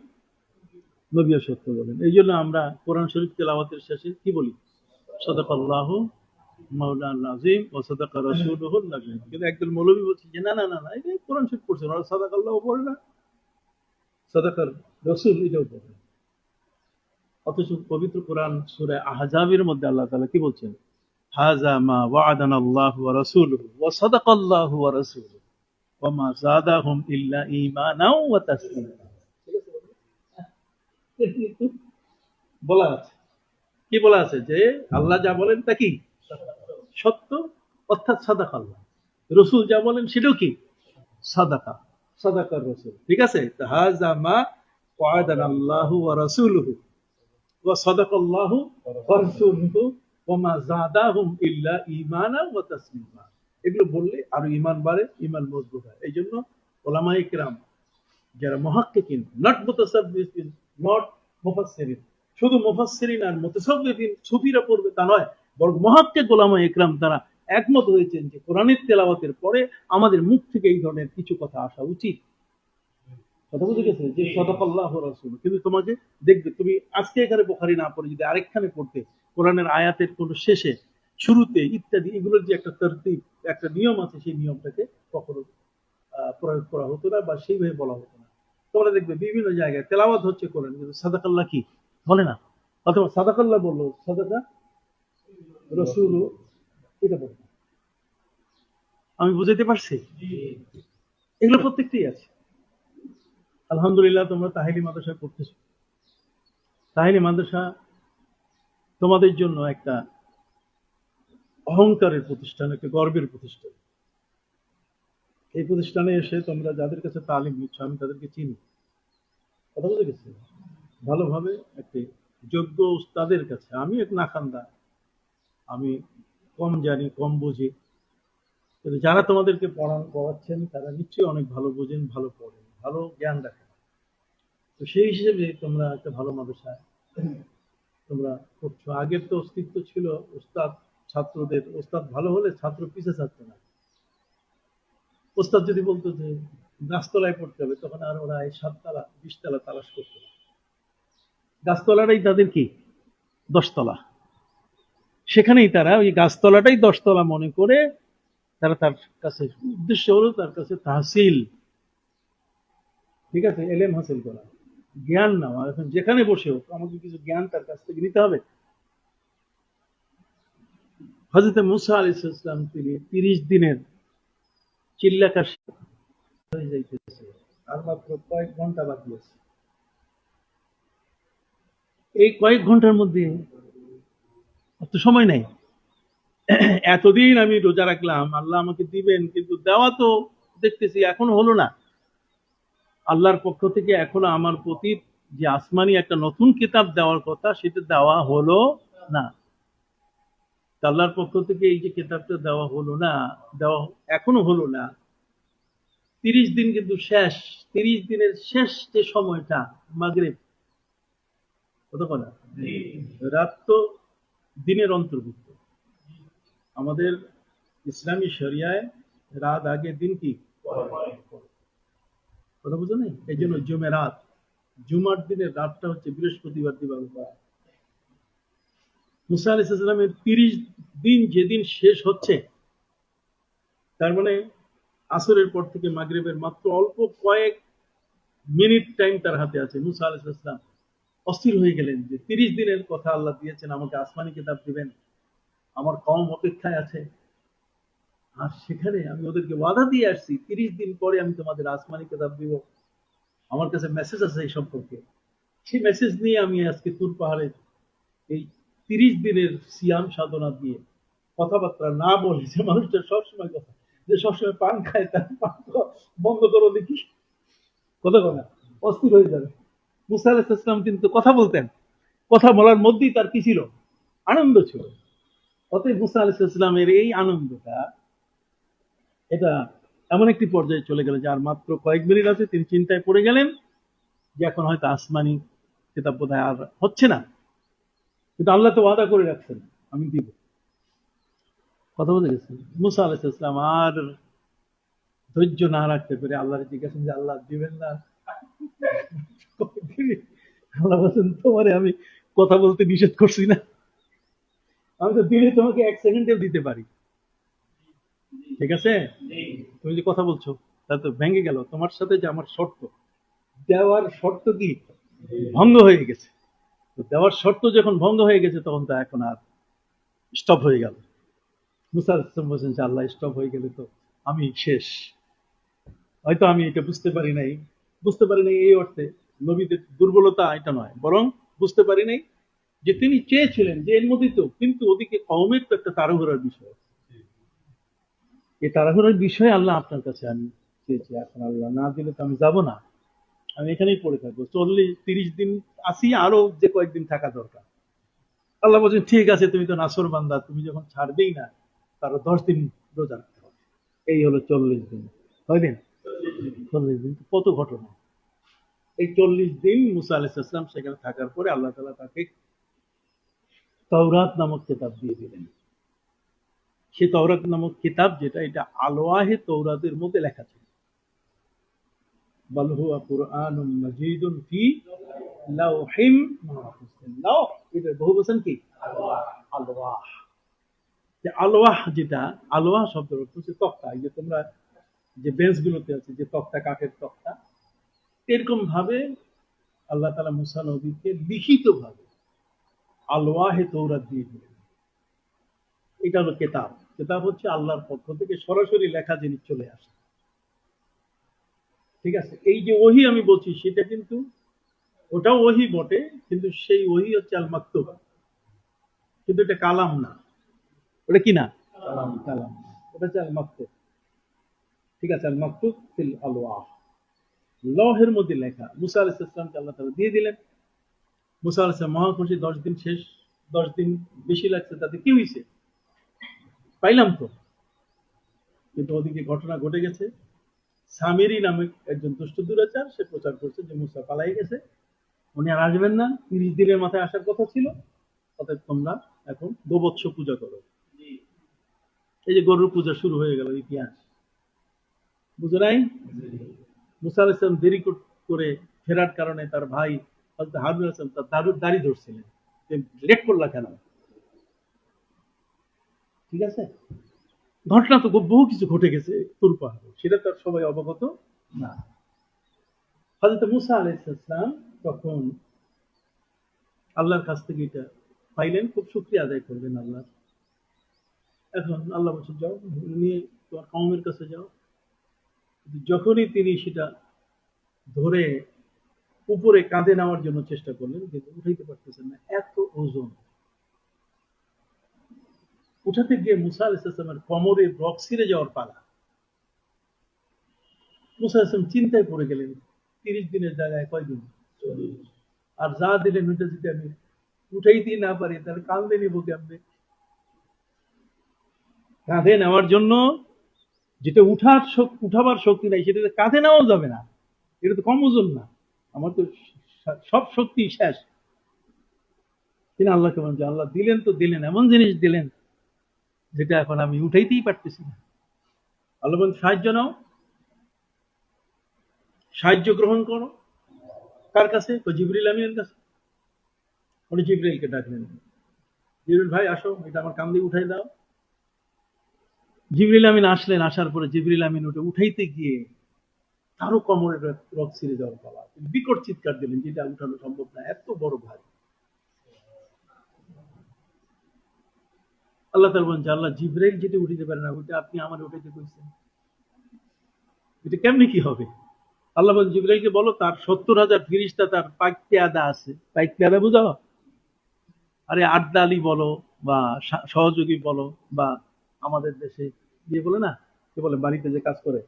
নবীও সত্য বলেন। এই জন্য আমরা কোরআন শরীফ তেলাওয়াতের শেষে কি বলি? সাদাকাল্লাহু মাওলানা আযীম ওয়া সাদাকা রাসূলুহুল নবী। কিন্তু একদল মৌলভী বলছে যে না না না না, এটা কোরআন শরীফ পড়ছেন, ওরা সাদাকাল্লাহু পড়ে না, সাদাকার রাসূল এটাও পড়ে না। অথচ পবিত্র কোরআন সূরা আহজাবের মধ্যে আল্লাহ তাআলা কি বলছেন? হাযা মা ওয়া'আদানাল্লাহু ওয়া রাসূলুহু ওয়া সাদাকাল্লাহু ওয়া রাসূলুহু ওয়া মা যাদাহুম ইল্লা ঈমানাও ওয়া তাসলিমা। বলা আছে, কি বলা আছে? যে আল্লাহ যা বলেন তা কি সত্য, অর্থাৎ সাদাকা আল্লাহ, রসুল যা বলেন সেটাও কি সাদাকা, সাদাকার রসুল। ঠিক আছে, হাযা মা ওয়া'আদানাল্লাহু ওয়া রাসূলুহু ওয়া সাদাকাল্লাহু ওয়া রাসূলুহু ওয়া মা যাদাহুম ইল্লা ঈমানাও ওয়া তাসলিমা। এগুলো বললে আরো ইমান বাড়ে, ইমান মজবুত হয়। এই জন্য ওলামায়ে কেরাম যারা মুহাক্কিকিন, নট মুতাসাব্বিহিন, নট মুফাসসিরিন, শুধু মুফাসসিরিন আর মুতাসাব্বিহিন সুফিরা পড়বে তা নয়, বরং মুহাক্কিক ওলামায়ে কেরাম তারা একমত হয়েছেন যে কোরআনের তেলাওয়াতের পরে আমাদের মুখ থেকে এই ধরনের কিছু কথা আসা উচিত। কথা বুঝে গেছে যে সাদাকাল্লাহু রাসূল। কিন্তু তোমাকে দেখবে তুমি আজকে এখানে বুখারী না পড়ে যদি আরেকখানে পড়তে, কোরআনের আয়াতের কোন শেষে, শুরুতে ইত্যাদি এগুলোর যে একটা তরতিব, একটা নিয়ম আছে, সেই নিয়মটাকে কখনো প্রয়োগ করা হতো না বা সেইভাবে বলা হতো না। তোমরা দেখবে বিভিন্ন জায়গায় তেলাওয়াত হচ্ছে কোরআন, কিন্তু সাদাকাল্লাহ কি বলে না, অথবা সাদাকাল্লাহ বললো, সাদাকা রাসূল এটা বলে না। আমি বুঝাইতে পারছি? এগুলো প্রত্যেকটাই আছে। আলহামদুলিল্লাহ তোমরা তাহিলি মাদ্রাসা করতেছো। তাহিলি মাদ্রাসা তোমাদের জন্য একটা অহংকারের প্রতিষ্ঠান, একটা গর্বের প্রতিষ্ঠান। এই প্রতিষ্ঠানে এসে তোমরা যাদের কাছে তালিম নিচ্ছ, আমি তাদেরকে চিনি। কথা বুঝে গেছি? ভালোভাবে একটি যোগ্য উস্তাদের কাছে। আমি এক নাখান্দা, আমি কম জানি, কম বুঝি, কিন্তু যারা তোমাদেরকে পড়াচ্ছেন তারা নিশ্চয়ই অনেক ভালো বোঝেন, ভালো পড়েন, ভালো জ্ঞান রাখেন। তো সেই হিসেবে তোমরা একটা ভালো মাদ্রাসায় তোমরা করছো। আগের তো অস্তিত্ব ছিল ওস্তাদ ছাত্রদের, ওস্তাদ ভালো হলে ছাত্র পিছে থাকতো না। ওস্তাদ যদি বলতো যে গাছতলায় পড়তে হবে, তখন আর ওরা এই 7 তলা 20 তলা তালাশ করতো না। গাছতলাটাই তাদের কি 10 তলা, সেখানেই তারা ওই গাছতলাটাই 10 তলা মনে করে তারা তার কাছে, উদ্দেশ্য হলো তার কাছে তাহসিল, ঠিক আছে, এলেম হাসিল করা, জ্ঞান নেওয়া। এখন যেখানে বসে হোক আমাকে কিছু জ্ঞান তার কাছ থেকে নিতে হবে। হযরত মুসা আলাইহিস সালাম তিনি 30 দিনের চিল্লাকার হয়ে যাইতেছে, আর মাত্র কয়েক ঘন্টা বাকি আছে। এই কয়েক ঘন্টার মধ্যে অত সময় নাই। এতদিন আমি রোজা রাখলাম, আল্লাহ আমাকে দিবেন, কিন্তু দেওয়া তো দেখতেছি এখনো হলো না। আল্লাহর পক্ষ থেকে এখনো আমার প্রতি যে আসমানি একটা নতুন কিতাব দেওয়ার কথা, সেটা দেওয়া হলো না। আল্লাহর পক্ষ থেকে এই যে কিতাবটা দেওয়া হলো না, দেওয়া এখনো হলো না। 30 দিন কিন্তু শেষ। 30 দিনের শেষ যে সময়টা মাগরিব, কত কথা, রাত তো দিনের অন্তর্ভুক্ত। আমাদের ইসলামী শরিয়ায় রাত আগে, দিন কি কথা বুঝো না? এই জন্য জুমেরাত, জুমার দিনের রাতটা হচ্ছে বৃহস্পতিবার দিবাগত। মুসা আলাইহিস সালামের 30 দিন যেদিন শেষ হচ্ছে, তার মানে আসরের পর থেকে মাগরিবের মাত্র অল্প কয়েক মিনিট টাইম তার হাতে আছে। মুসা আলাইহিস সালাম অস্থির হয়ে গেলেন যে 30 দিনের কথা আল্লাহ দিয়েছেন, আমাকে আসমানি কিতাব দিবেন, আমার কওম অপেক্ষায় আছে, আর সেখানে আমি ওদেরকে ওয়াদা দিয়ে আসছি 30 দিন পরে আমি তোমাদের আসমানি কিতাব দিব, আমার কাছে মেসেজ আছে এই সম্পর্কে। সেই মেসেজ নিয়ে আমি আজকে তুর পাহাড়ে এই 30 দিনের সিয়াম সাধনা দিয়ে কথাবার্তা না বলে, যে মানুষটা সবসময় কথা, যে সবসময় পান খায়, তার পান বন্ধ করো দেখি, কথা কথা অস্থির হয়ে যাবে। মুসা আলাইহিস সালাম কিন্তু কথা বলতেন, কথা বলার মধ্যেই তার কি ছিল, আনন্দ ছিল। অতএব মুসা আলাইহিস সালামের এই আনন্দটা, এটা এমন একটি পর্যায়ে চলে গেল যে আর মাত্র কয়েক মিনিট আছে, তিনি চিন্তায় পড়ে গেলেন যে এখন হয়তো আসমানি কিতাব বোধহয় আর হচ্ছে না, কিন্তু আল্লাহ তো ওয়াদা করে রাখছেন আমি দিব। কথা বলে গেছেন মুসা আলাইহিস সালাম আর ধৈর্য না রাখতে পেরে আল্লাহর জিজ্ঞাসা যে আল্লাহ দিবেন না? আল্লাহ বলছেন তোমারে আমি কথা বলতে নিষেধ করছি না? আমি তো দিলে তোমাকে 1 সেকেন্ডেও দিতে পারি, ঠিক আছে? তুমি যে কথা বলছো তা তো ভেঙে গেল, তোমার সাথে যে আমার শর্ত, দেওয়ার শর্ত কি ভঙ্গ হয়ে গেছে। তো দেওয়ার শর্ত যখন ভঙ্গ হয়ে গেছে, তখন তো এখন আর স্টপ হয়ে গেল। মুসা আলাইহিস সালাম বলছেন যে আল্লাহ স্টপ হয়ে গেলে তো আমি শেষ। হয়তো আমি এটা বুঝতে পারি নাই, বুঝতে পারি নাই এই অর্থে নবীদের দুর্বলতা এটা নয়, বরং বুঝতে পারি নাই যে তিনি চেয়েছিলেন যে এর মধ্যেই তো, কিন্তু ওদিকে কওমের তো একটা তাড়াহুড়ার বিষয়, এই তাড়াহুড়ার বিষয়ে আল্লাহ আপনার কাছে আমি চেয়েছি, এখন আল্লাহ না দিলে তো আমি যাব না, আমি এখানেই পড়ে থাকবো। 30 দিন আসি, আরো যে কয়েকদিন থাকা দরকার। আল্লাহ বলছেন ঠিক আছে, তুমি তো নাসর বান্দা, তুমি যখন ছাড়বেই না, তারও 10 দিন রোজা রাখতে হবে। এই হলো 40 দিন। কয়দিন? 40 দিন। কত ঘটনা! এই 40 দিন মুসা আলাইহিস সালাম সেখানে থাকার পরে আল্লাহ তাআলা তাকে তাওরাত নামক কিতাব দিয়ে দিলেন। সে তাওরাত নামক কিতাব যেটা, এটা আলওয়াহে তৌরাতের মধ্যে লেখা ছিল। বাল হুয়া কুরআনুম মাজিদুন ফি লাওহিম মাহফুজ। লাওহ এটা বহু বচন কি? আলওয়াহ। যে আলওয়াহ যেটা, আলওয়াহ শব্দের অর্থ হচ্ছে তক্তা। এই যে তোমরা যে বেঞ্চগুলোতে আছে যে তক্তা, কাঠের তক্তা, এরকম ভাবে আল্লাহ তাআলা মুসা নবীকে লিখিত ভাবে আলওয়াহে তৌরাত দিয়ে দিলেন। এটা হলো কেতাব। কেতাব হচ্ছে আল্লাহর পক্ষ থেকে সরাসরি লেখা জিনিস চলে আসে। ঠিক আছে? এই যে ওহী আমি বলছি সেটা কিন্তু ওটাও ওহী বটে, কিন্তু সেই ওহী হচ্ছে আল মাকতুব, কিন্তু এটা কালাম না। ওটা কি না? কালাম না। ওটা হচ্ছে আল মাকতুব। ঠিক আছে? আল মাকতুব ফিল আলওয়াহ, লহের মধ্যে লেখা। মুসা আলাইহিস সালামকে আল্লাহ তাআলা দিয়ে দিলেন। মুসা আলাইহিস সালাম মহাখুশি। 10 দিন শেষ, 10 দিন বেশি লাগছে তাতে কি হয়েছে? পাইলাম তো। কিন্তু ওদিকে ঘটনা ঘটে গেছে। সামিরি নামে একজন দুষ্ট দুরাচার, সে প্রচার করছে যে মুসা পালাই গেছে, উনি আর আসবেন না, 30 দিনের মাথায় আসার কথা ছিল, অতএব তোমরা এখন গোবৎস পূজা করো। এই যে গরুর পূজা শুরু হয়ে গেল, ইতিহাস বুঝো নাই? মুসা আলাইহিস সালাম দেরি করে ফেরার কারণে তার ভাই হযরত হারুন আলাইহিস সালাম তার দাড়ি ধরছিলেন যে লেট করলা কেন? ঠিক আছে? ঘটনা তো বহু কিছু ঘটে গেছে তুরপাহাড়ে, সেটা তো আর সবাই অবগত না। হযরত মুসা আলাইহিস সালাম তখন আল্লাহর কাছ থেকে এটা পাইলেন, খুব শুকরিয়া আদায় করবেন আল্লাহ। এখন আল্লাহ বলছেন যাও নিয়ে তোমার কওমের কাছে যাও। যখনই তিনি সেটা ধরে উপরে কাঁধে নেওয়ার জন্য চেষ্টা করলেন, কিন্তু উঠাইতে পারতেছেন না, এত ওজন। উঠাতে গিয়ে মুসা আলাইহিস সালামের কোমরে রক ছিঁড়ে যাওয়ার পালা। মুসা আলাইহিস সালাম চিন্তায় পড়ে গেলেন, 30 দিনের জায়গায় কয়দিন? 40। আর যা দিলেন ওইটা যদি আমি উঠাইতেই না পারি তাহলে কাঁধে নিব কেমনে? কাঁধে নেওয়ার জন্য যেটা উঠাবার শক্তি নাই, সেটা কাঁধে নেওয়া যাবে না। এটা তো কম ওজন না, আমার তো সব শক্তি শেষ। তিনি আল্লাহকে বলছেন, আল্লাহ দিলেন তো দিলেন, এমন জিনিস দিলেন যেটা এখন আমি উঠাইতেই পারতেছি না। আল্লাহ বলেন সাহায্য নাও, সাহায্য গ্রহণ করো। কার কাছে? জিবরিল আমিনের কাছে। উনি জিবরিলকে ডাকলেন, জিবরিল ভাই আসো, এটা আমার কান দিয়ে উঠাই দাও। জিবরিল আমিন আসলেন। আসার পরে জিবরিল আমিন ওটা উঠাইতে গিয়ে তারও কোমরের রক ছিঁড়ে যাওয়ার পালা। বিকট চিৎকার দিলেন, যেটা উঠানো সম্ভব না, এত বড় ভাই। আল্লাহ তাআলা বলেন, আল্লাহ জিবরাইল যেটা উঠাইতে পারে না, ওটা আপনি আমার উঠাইতে কইছেন, এটা কেমনে কি হবে? আল্লাহ বলেন জিবরাইলকে বলো তার 70,000 ফেরেশতা তার পাইক পেয়াদা আছে। পাইক পেয়াদা বুঝাও? আরে আড্ডালি বলো বা সহযোগী বলো, বা আমাদের দেশে দিয়ে বলে না, কে বলে বাড়িতে যে কাজ করে,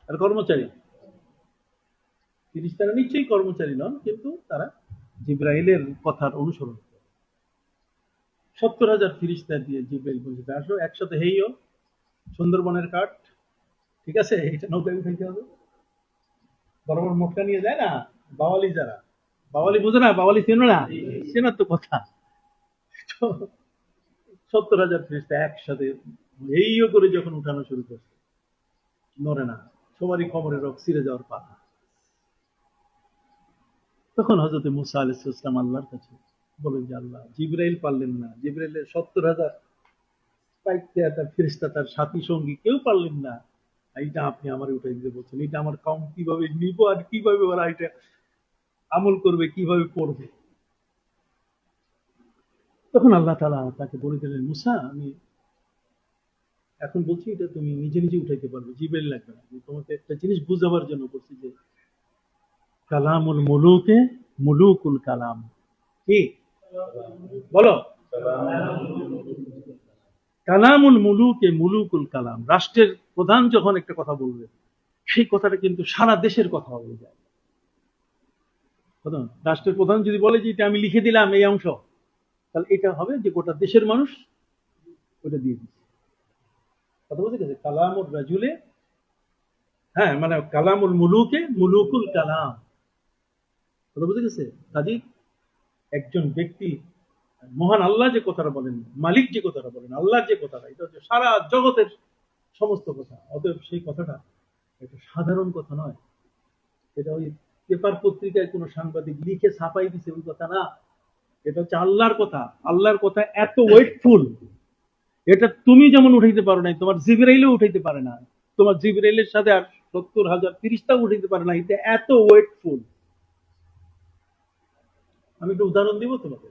আর কর্মচারী। ফেরেশতারা নিশ্চয়ই কর্মচারী নন, কিন্তু তারা জিবরাইলের কথার অনুসরণ করে। 70,000 ফেরেশতা দিয়ে জিবরাইল বলছে আসো একসাথে হেইও, সুন্দরবনের কাঠ, ঠিক আছে, এটা নৌকায় উঠাইতে হবে। বড় বড় মোটকা নিয়ে যায় না বাওয়ালি, যারা বাওয়ালি বোঝে না, বাওয়ালি চেনো না? চেনার তো কথা। 70,000 ফেরেশতা একসাথে হেইও করে যখন উঠানো শুরু করছে, নড়ে না, সবারই কোমরে রক ছিঁড়ে যাওয়ার পালা। তখন হযরত মুসা আলাইহিস সালাম আল্লাহর কাছে বলেন যে আল্লাহ, জিবরাইল পারলেন না, জিবরাইলের 70,000 ফেরেশতা তার সাথী সঙ্গী কেউ পারলেন না, এইটা আপনি আমার উঠাই দিতে বলছেন, এটা আমার কম কিভাবে নিব, আর কিভাবে ওরা এটা আমল করবে, কিভাবে পড়বে? তখন আল্লাহ তাআলা তাকে বলে দিলেন, মুসা আমি এখন বলছি এটা তুমি নিজে নিজে উঠাইতে পারবে, জিবরাইল লাগবে না। আমি তোমাকে একটা জিনিস বুঝাবার জন্য বলছি যে কালামুল মুলুকে মুলুকুল কালাম। কি বলো? কালামুল মুলুকে মুলুকুল কালাম। রাষ্ট্রের প্রধান যখন একটা কথা বলবে, সেই কথাটা কিন্তু সারা দেশের কথা হয়ে যায়। রাষ্ট্রের প্রধান যদি বলে যে এটা আমি লিখে দিলাম এই অংশ, তাহলে এটা হবে যে গোটা দেশের মানুষ ওটা দিয়ে দিচ্ছে। কথা বুঝে গেছে? কালামুর রাজুলে, হ্যাঁ মানে কালামুল মুলুকে মুলুকুল কালাম। কথা বুঝে গেছে? কাজী একজন ব্যক্তি, মহান আল্লাহ যে কথাটা বলেন, মালিক যে কথাটা বলেন, আল্লাহর যে কথাটা, এটা হচ্ছে সারা জগতের সমস্ত কথা। অতএব সেই কথাটা একটা সাধারণ কথা নয়। এটা ওই পেপার পত্রিকায় কোনো সাংবাদিক লিখে ছাপাই দিছে ওই কথা না। এটা হচ্ছে আল্লাহর কথা। আল্লাহর কথা এত ওয়েটফুল, এটা তুমি যেমন উঠাইতে পারো নাই, তোমার জিবরাইলও উঠাইতে পারে না, তোমার জিবরাইলের সাথে আর 70,000 ফেরেশতাও উঠাইতে পারে না। এটা এত ওয়েটফুল। আমি একটু উদাহরণ দিব তোমাকে।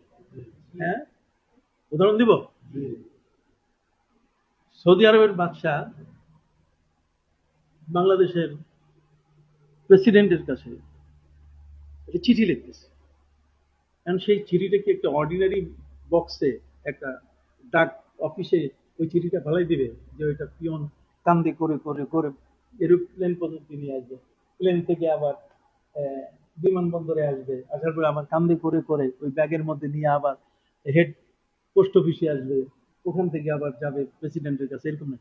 হ্যাঁ, উদাহরণ দিব। সৌদি আরবের বাদশাহ বাংলাদেশের প্রেসিডেন্টের কাছে একটা চিঠি লিখতেছে। কারণ সেই চিঠিটাকে একটা অর্ডিনারি বক্সে, একটা ডাক অফিসে ওই চিঠিটা ফেলাই দিবে, যে ওইটা পিয়ন কান্দে করে করে করে এরোপ্লেন পর্যন্ত নিয়ে আসবে, প্লেন থেকে আবার বিমানবন্দরে আসবে, আসার পরে আবার কান্দে করে করে ওই ব্যাগের মধ্যে নিয়ে আবার হেড পোস্ট অফিসে আসবে, ওখান থেকে আবার যাবে প্রেসিডেন্টের কাছে, এরকম না।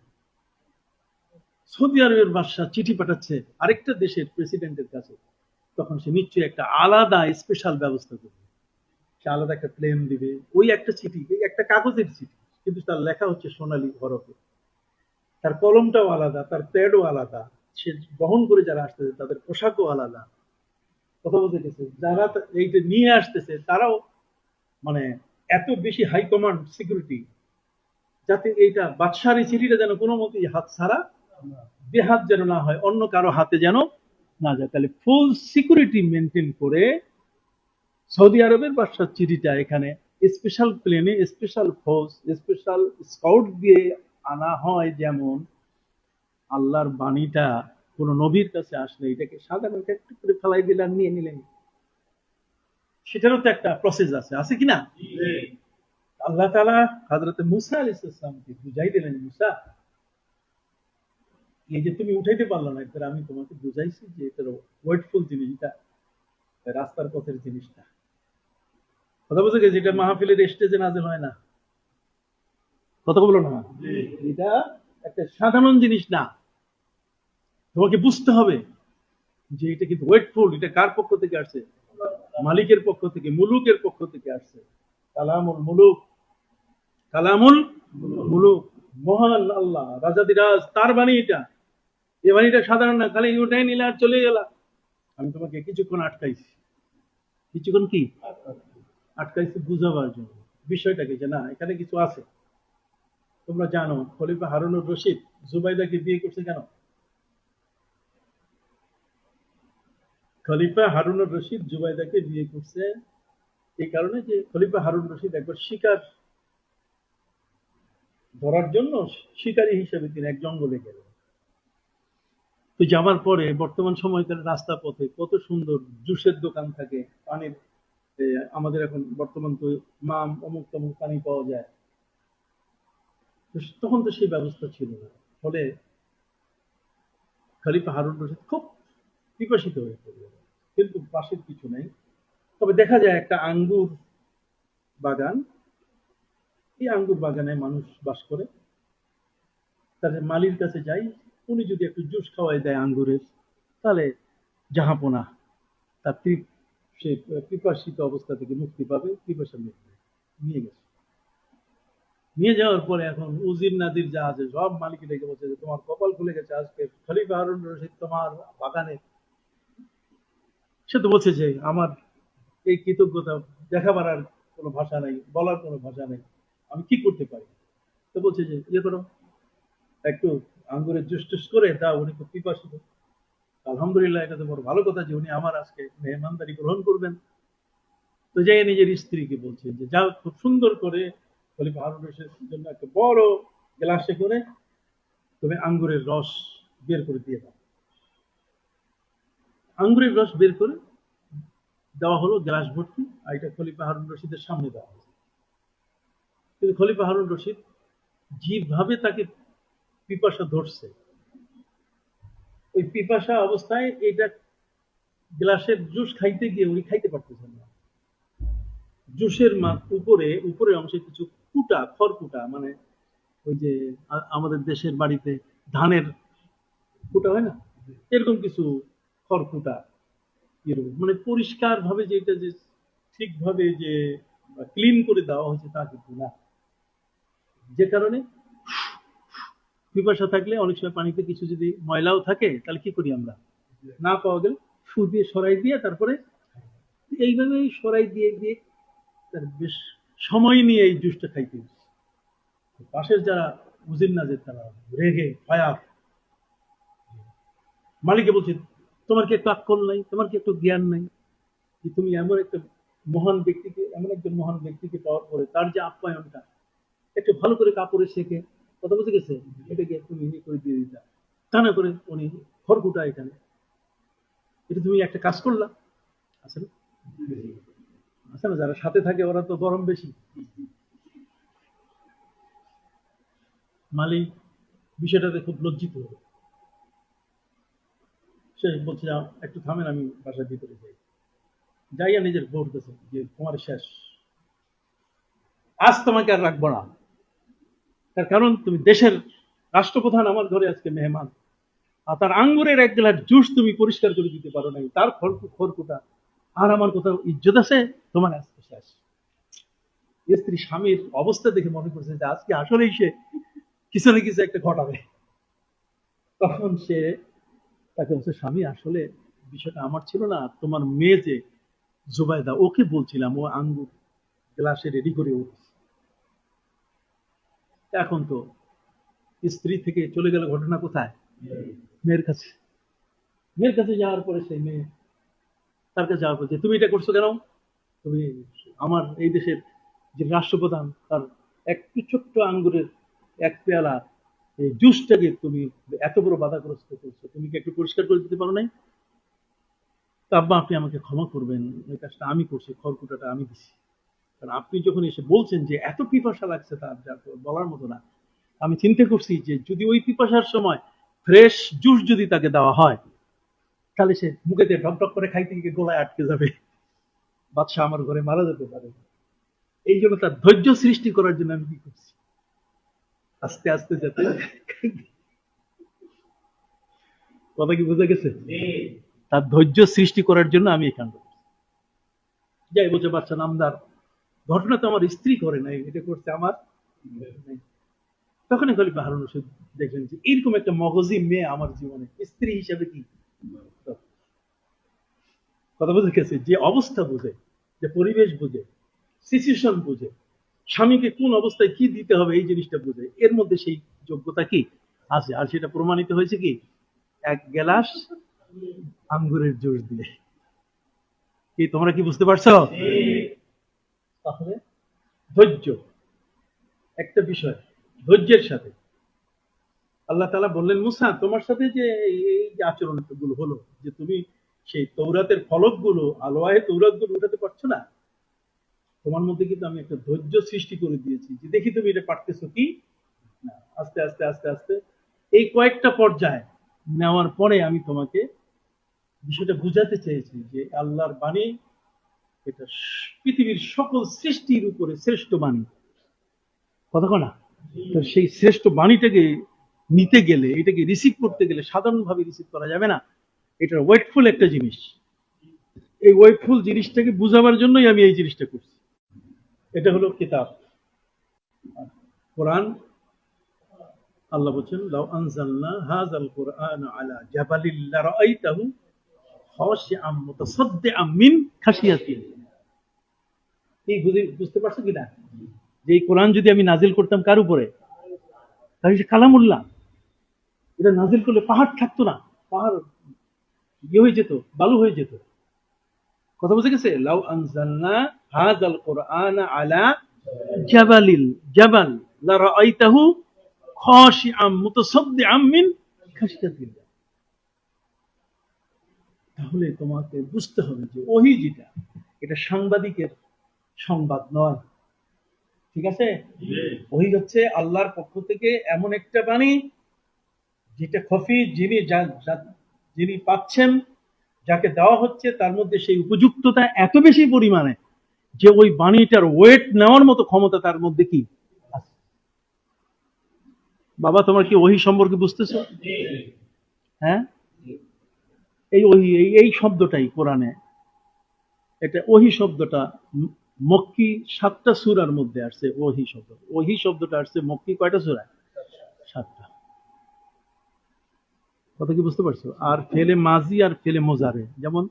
সৌদি আরবের বাদশা চিঠি পাঠাচ্ছে আরেকটা দেশের প্রেসিডেন্টের কাছে, তখন সে নিশ্চয়ই একটা আলাদা স্পেশাল ব্যবস্থা করবে। সে আলাদা একটা প্লেন দিবে, ওই একটা চিঠি, একটা কাগজের চিঠি, কিন্তু তার লেখা হচ্ছে সোনালী হরফে, তার কলমটাও আলাদা, তার প্যাডও আলাদা, সে বহন করে যারা আসতেছে তাদের পোশাকও আলাদা। কথা বলতে গেছে, যারা এইটা নিয়ে আসতেছে তারাও মানে এত বেশি হাই কমান্ড সিকিউরিটি, যাতে এইটা বাদশার এই চিঠিটা যেন কোনো মতেই হাত ছাড়া, বেহাত যেন না হয়, অন্য কারো হাতে যেন না যায়। তাহলে ফুল সিকিউরিটি মেনটেন করে সৌদি আরবের বাদশার চিঠিটা এখানে স্পেশাল প্লেনে, স্পেশাল ফোর্স, স্পেশাল স্কাউট দিয়ে আনা হয়। যেমন আল্লাহর বাণীটা কোন নবীর কাছে আসলে এটাকে সাধারণত একটু করে ফেলাই দিলেন, নিয়ে নিলেন, সেটারও তো একটা প্রসেস আছে, আছে কিনা? আল্লাহ তাআলা হযরতে মুসা আলাইহিস সালামকে বুঝাই দিলেন, মুসা এই যে তুমি উঠাইতে পারলো না, এর আমি তোমাকে বুঝাইছি যে এটার ওয়েটফুল জিনিসটা, রাস্তার পথের জিনিসটা। কথা বুঝে গেছে? এটা মাহফিলের স্টেজে নাযিল হয় না। কথা বলো না, এটা একটা সাধারণ জিনিস না। তোমাকে বুঝতে হবে যে এটা কিন্তু ওয়েটফুল। এটা কার পক্ষ থেকে আসছে? মালিকের পক্ষ থেকে, মুলুকের পক্ষ থেকে আসছে। কালামুল মুলুক, কালামুল মুলুক, মহান আল্লাহ রাজাদিরাজ, তার বাণী এটা। এই বাণীটা সাধারণ না, খালি উঠাই নিলে আর চলে গেলা। আমি তোমাকে কিছুক্ষণ আটকাইছি, কিছুক্ষণ কি আটকাইছি বুঝাবার জন্য বিষয়টাকে, যে না এখানে কিছু আছে। তোমরা জানো খলিফা হারুনুর রশিদ জুবাইদাকে বিয়ে করছে কেন? খলিফা হারুনুর রশিদ জুবাইদাকে বিয়ে করছে এই কারণে যে খলিফা হারুন রশিদ একবার শিকার ধরার জন্য শিকারী হিসেবে তিনি এক জঙ্গলে গেলেন। তো যাবার পরে বর্তমান সময়কার রাস্তা পথে কত সুন্দর জুসের দোকান থাকে, পানির, আমাদের এখন বর্তমান তো মাম অমুক তমুক পানি পাওয়া যায়, তখন তো সেই ব্যবস্থা ছিল না। ফলে খলিফা হারুন রশিদ খুব পিপাসিত হয়ে পড়লেন, কিন্তু পাশের কিছু নেই। তবে দেখা যায় একটা আঙ্গুর বাগান, এই আঙ্গুর বাগানে মানুষ বাস করে। তার মালির কাছে যাই, উনি যদি একটু জুস খাওয়াই দেয় আঙ্গুরের, তাহলে জাহাপনা, তার সে পিপাসিত অবস্থা থেকে মুক্তি পাবে, পিপাসা মিটবে। নিয়ে গেছে। নিয়ে যাওয়ার পরে এখন উজির নাদির যা আছে সব মালিক ডেকে বলছে যে তোমার কপাল খুলে গেছে, আজকে খলিফা হারুন রশিদ তোমার বাগানে। সে তো বলছে যে আমার এই কৃতজ্ঞতা দেখাবার আর কোনো ভাষা নেই, বলার কোনো ভাষা নেই, আমি কি করতে পারি। তো বলছে যে ইয়ে করো, একটু আঙ্গুরের জুস টুস করে দাও, উনি খুব পিপাসিত। আলহামদুলিল্লাহ, এটা তো বড় ভালো কথা যে উনি আমার আজকে মেহমানদারি গ্রহণ করবেন। তো যাই নিজের স্ত্রীকে বলছে যে যাও, খুব সুন্দর করে খলিফা হারুন রশিদের জন্য একটা বড় গ্লাসে করে তুমি আঙ্গুরের রস বের করে দিয়ে দাও। আঙ্গুরের রস বের করে দেওয়া হলো গ্লাস ভর্তি, আর এটা খলিফা হারুন রশিদের সামনে দেওয়া হলো। কিন্তু খলিফা হারুন রশিদ যেভাবে তাকে পিপাসা ধরছে, ওই পিপাসা অবস্থায় এটা গ্লাসের জুস খাইতে গিয়ে উনি খাইতে পারতেছেন না। জুসের উপরে উপরের অংশে কিছু কুটা, খড়কুটা, মানে ওই যে আমাদের দেশের বাড়িতে ধানের কুটা হয় না, এরকম কিছু খড়কুটা, এরকম মানে পরিষ্কার ভাবে যে এটা যে ঠিকভাবে যে ক্লিন করে দেওয়া হয়েছে তা কিন্তু না। যে কারণে পিপাসা থাকলে অনেক সময় পানিতে কিছু যদি ময়লাও থাকে তাহলে কি করি আমরা, না পাওয়া গেলে ফু দিয়ে সরাই দিয়ে তারপরে এইভাবেই সরাই দিয়ে দিয়ে তার বেশ সময় নিয়ে এই জুসটা খাইতে হচ্ছে। পাশের যারা বুঝেন না যে তারা রেগে ফায়ার, মালিকে বলছে তোমার কি একটু আক্কল নাই, তোমার কি একটু জ্ঞান নাই, যে তুমি এমন একটা মহান ব্যক্তিকে, এমন একজন মহান ব্যক্তিকে পাওয়ার পরে তার যে আপ্যায়নটা একটু ভালো করে কাপড়ে শেখে, কথা বুঝে গেছে, এটাকে তুমি করে দিয়ে দিতা, তা না করে উনি খড়কুটা এখানে, এটা তুমি একটা কাজ করলা। আসলে আসলে যারা সাথে থাকে ওরা তো গরম বেশি। মালিক বিষয়টাতে খুব লজ্জিত হলো, সে বলছে একটু থামেন, আমি বাসার ভিতরে যাই, যাইয়া নিজের ভোট দিয়েছে যে তোমার শেষ, আজ তোমাকে আর রাখবো না, তার কারণ তুমি দেশের রাষ্ট্রপ্রধান, আমার ঘরে আজকে মেহমান, আর তার আঙ্গুরের এক গ্লাস জুস তুমি পরিষ্কার করে দিতে পারো নাই, তার খড়কুটা আর আমার কোথাও ইজ্জত আছে, তোমার আজকে শেষ। স্ত্রী স্বামীর অবস্থা দেখে মনে করছে যে আজকে আসলেই সে কিছু না কিছু একটা ঘটাবে। তখন সে তাকে বলছে স্বামী আসলে বিষয়টা আমার ছিল না, তোমার মেয়ে যে জুবাইদা ওকে বলছিলাম, ও আঙ্গুর গ্লাসে রেডি করে উঠছে। এখন তো স্ত্রী থেকে চলে গেল ঘটনা কোথায়, মেয়ের কাছে। মেয়ের কাছে যাওয়ার পরে সেই মেয়ে তার কাছে যাওয়ার পরে তুমি এটা করছো কেন, তুমি আমার এই দেশের যে রাষ্ট্রপ্রধান তার একটু ছোট্ট আঙ্গুরের এক পেয়ালা এই জুসটাকে তুমি এত বড় বাধাগ্রস্ত করছো, তুমি কি একটু পরিষ্কার করে দিতে পারো নাই? তা আব্বা আপনি আমাকে ক্ষমা করবেন, এই কাজটা আমি করছি, খড়কুটাটা আমি দিছি। কারণ আপনি যখন এসে বলছেন যে এত পিপাসা লাগছে তার, যা বলার মতো না, আমি চিন্তা করছি যে যদি ওই পিপাসার সময় ফ্রেশ জুস যদি তাকে দেওয়া হয় তাহলে সে মুখে দিয়ে ঢক ঢক করে খাইতে গিয়ে গোলায় আটকে যাবে, বাদশাহ আমার ঘরে মারা যেতে পারে। এই জন্য তার ধৈর্য সৃষ্টি করার জন্য আমি কি করছি, আস্তে আস্তে যাতে, কথা কি বোঝা গেছে, তার ধৈর্য সৃষ্টি করার জন্য আমি এই কাণ্ড করছি। যাই বলছে বাচ্চা নামদার, ঘটনা তো আমার স্ত্রী করে নাই, এটা করছে আমার। তখনই খলিফা হারুন রশিদ দেখলেন যে এরকম একটা মগজি মেয়ে আমার জীবনে স্ত্রী হিসেবে কি, কথা বুঝে গেছে, যে অবস্থা বুঝে, যে পরিবেশ বুঝে, সিচুয়েশন বুঝে, স্বামীকে কোন অবস্থায় কি দিতে হবে এই জিনিসটা বুঝে, এর মধ্যে সেই যোগ্যতা কি আছে। আর সেটা প্রমাণিত হয়েছে কি এক গ্লাস আঙ্গুরের জুস দিয়ে। কি তোমরা কি বুঝতে পারছো? তাহলে ধৈর্য একটা বিষয়, ধৈর্যের সাথে আল্লাহ তাআলা বললেন মুসা তোমার সাথে যে এই যে আচরণ গুলো হলো, যে তুমি সেই তৌরাতের ফলকগুলো, আলোয় তৌরাত গুলো উঠাতে পারছো না, তোমার মধ্যে কিন্তু আমি একটা ধৈর্য সৃষ্টি করে দিয়েছি, যে দেখি তুমি এটা পারতেছো কি না। আস্তে আস্তে আস্তে আস্তে এই কয়েকটা পর্যায়ে নেওয়ার পরে আমি তোমাকে বিষয়টা বুঝাতে চেয়েছি যে আল্লাহর বাণী এটা পৃথিবীর সকল সৃষ্টির উপরে শ্রেষ্ঠ বাণী, কথা না। তো সেই শ্রেষ্ঠ বাণীটাকে নিতে গেলে, এটাকে রিসিভ করতে গেলে সাধারণভাবে রিসিভ করা যাবে না, এটা ওয়েটফুল একটা জিনিস। এই ওয়েটফুল জিনিসটাকে বুঝাবার জন্যই আমি এই জিনিসটা করছি। এটা হলো কিতাব কোরআন। আল্লাহ বলছেন লাউ আনজালনা হাযাল কুরআনা আলা জাবালিল লারাআইতাহু খাশিআম মুতাসাদ্দিআম মিন খাশিয়াতিল্লাহ। এই বুঝতে পারছো কিনা, যে এই কোরআন যদি আমি নাজিল করতাম কার উপরে, তাহলে সে কালামুল্লাহ, এটা নাজিল করলে পাহাড় থাকতো না, পাহাড় ইয়ে হয়ে যেত, বালু হয়ে যেত, কথা বুঝে গেছে। লাউ আনজালনা হাযাল কুরআনা আলা জাবালিল জাবাল লারাআইতাহু খাশিআম মুতাসাদ্দিআম মিন খাশিয়াতিল্লাহ। তাহলে তোমাকে বুঝতে হবে যে ওহী যেটা, এটা সাংবাদিকের সংবাদ নয়, ঠিক আছে? ওহী হচ্ছে আল্লাহর পক্ষ থেকে এমন একটা বাণী যেটা খফি, যিনি পাচ্ছেন, যাকে দেওয়া হচ্ছে, তার মধ্যে সেই উপযুক্ততা এত বেশি পরিমাণে যে ওই বাণীটার ওয়েট নেওয়ার মতো ক্ষমতা তার মধ্যে কি আছে। বাবা তোমার কি ওহী সম্পর্কে বুঝতেছো? হ্যাঁ, এই ওহী এই শব্দটাই কোরআনে, এটা ওহী শব্দটা মক্কি 7টা সূরার মধ্যে আসছে। ওহী শব্দ, ওহী শব্দটা আসছে মক্কি কয়টা সূরা? 7টা। কথা কি বুঝতে পারছো? আর ফেলে মাজি আর ফেলে মোজারে, যেমন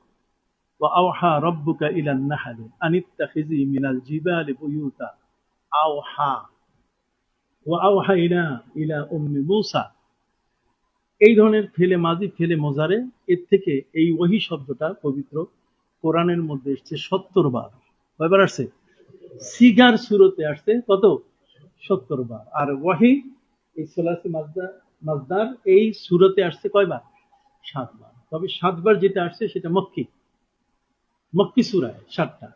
وأوحى ربك إلى النحل أن اتخذي من الجبال بيوتا أوحى وأوحينا إلى أم موسى। এই ধরনের ফেলে মাজি ফেলে মোজারে, এর থেকে এই ওহী শব্দটা পবিত্র কোরআনের মধ্যে এসছে 70 বার। কয়বার আসছে? সিগার সুরতে আসছে কত? 70 বার। আর ওয়াহি এই সোলাসি মাজদার এই সুরতে আসছে কয়বার? 7 বার। তবে 7 বার যেটা আসছে সেটা মক্কি সূরায় 7টা।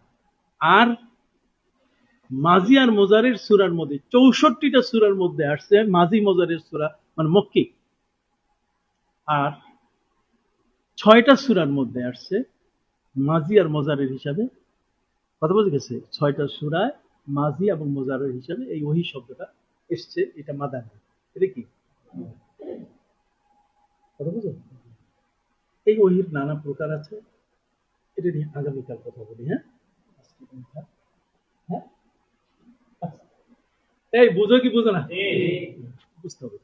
আর মাজি আর মোজারের সূরার মধ্যে 64টা সূরার মধ্যে আসছে মাজি মোজারের সূরা, মানে মক্কি। আর 6টা সূরার মধ্যে আসছে মাজি আর মোজারের হিসাবে। কথা বুঝে গেছে? 6টা সূরায় মাজি এবং মোজারের হিসাবে এই ওহী শব্দটা এসছে। এটা মাদানী। এটা কি কথা বুঝো? এই ওহীর নানা প্রকার আছে, এটা নিয়ে আগামীকাল কথা বলি। হ্যাঁ, হ্যাঁ, এই বুঝো কি বুঝো না? বুঝতে হবে।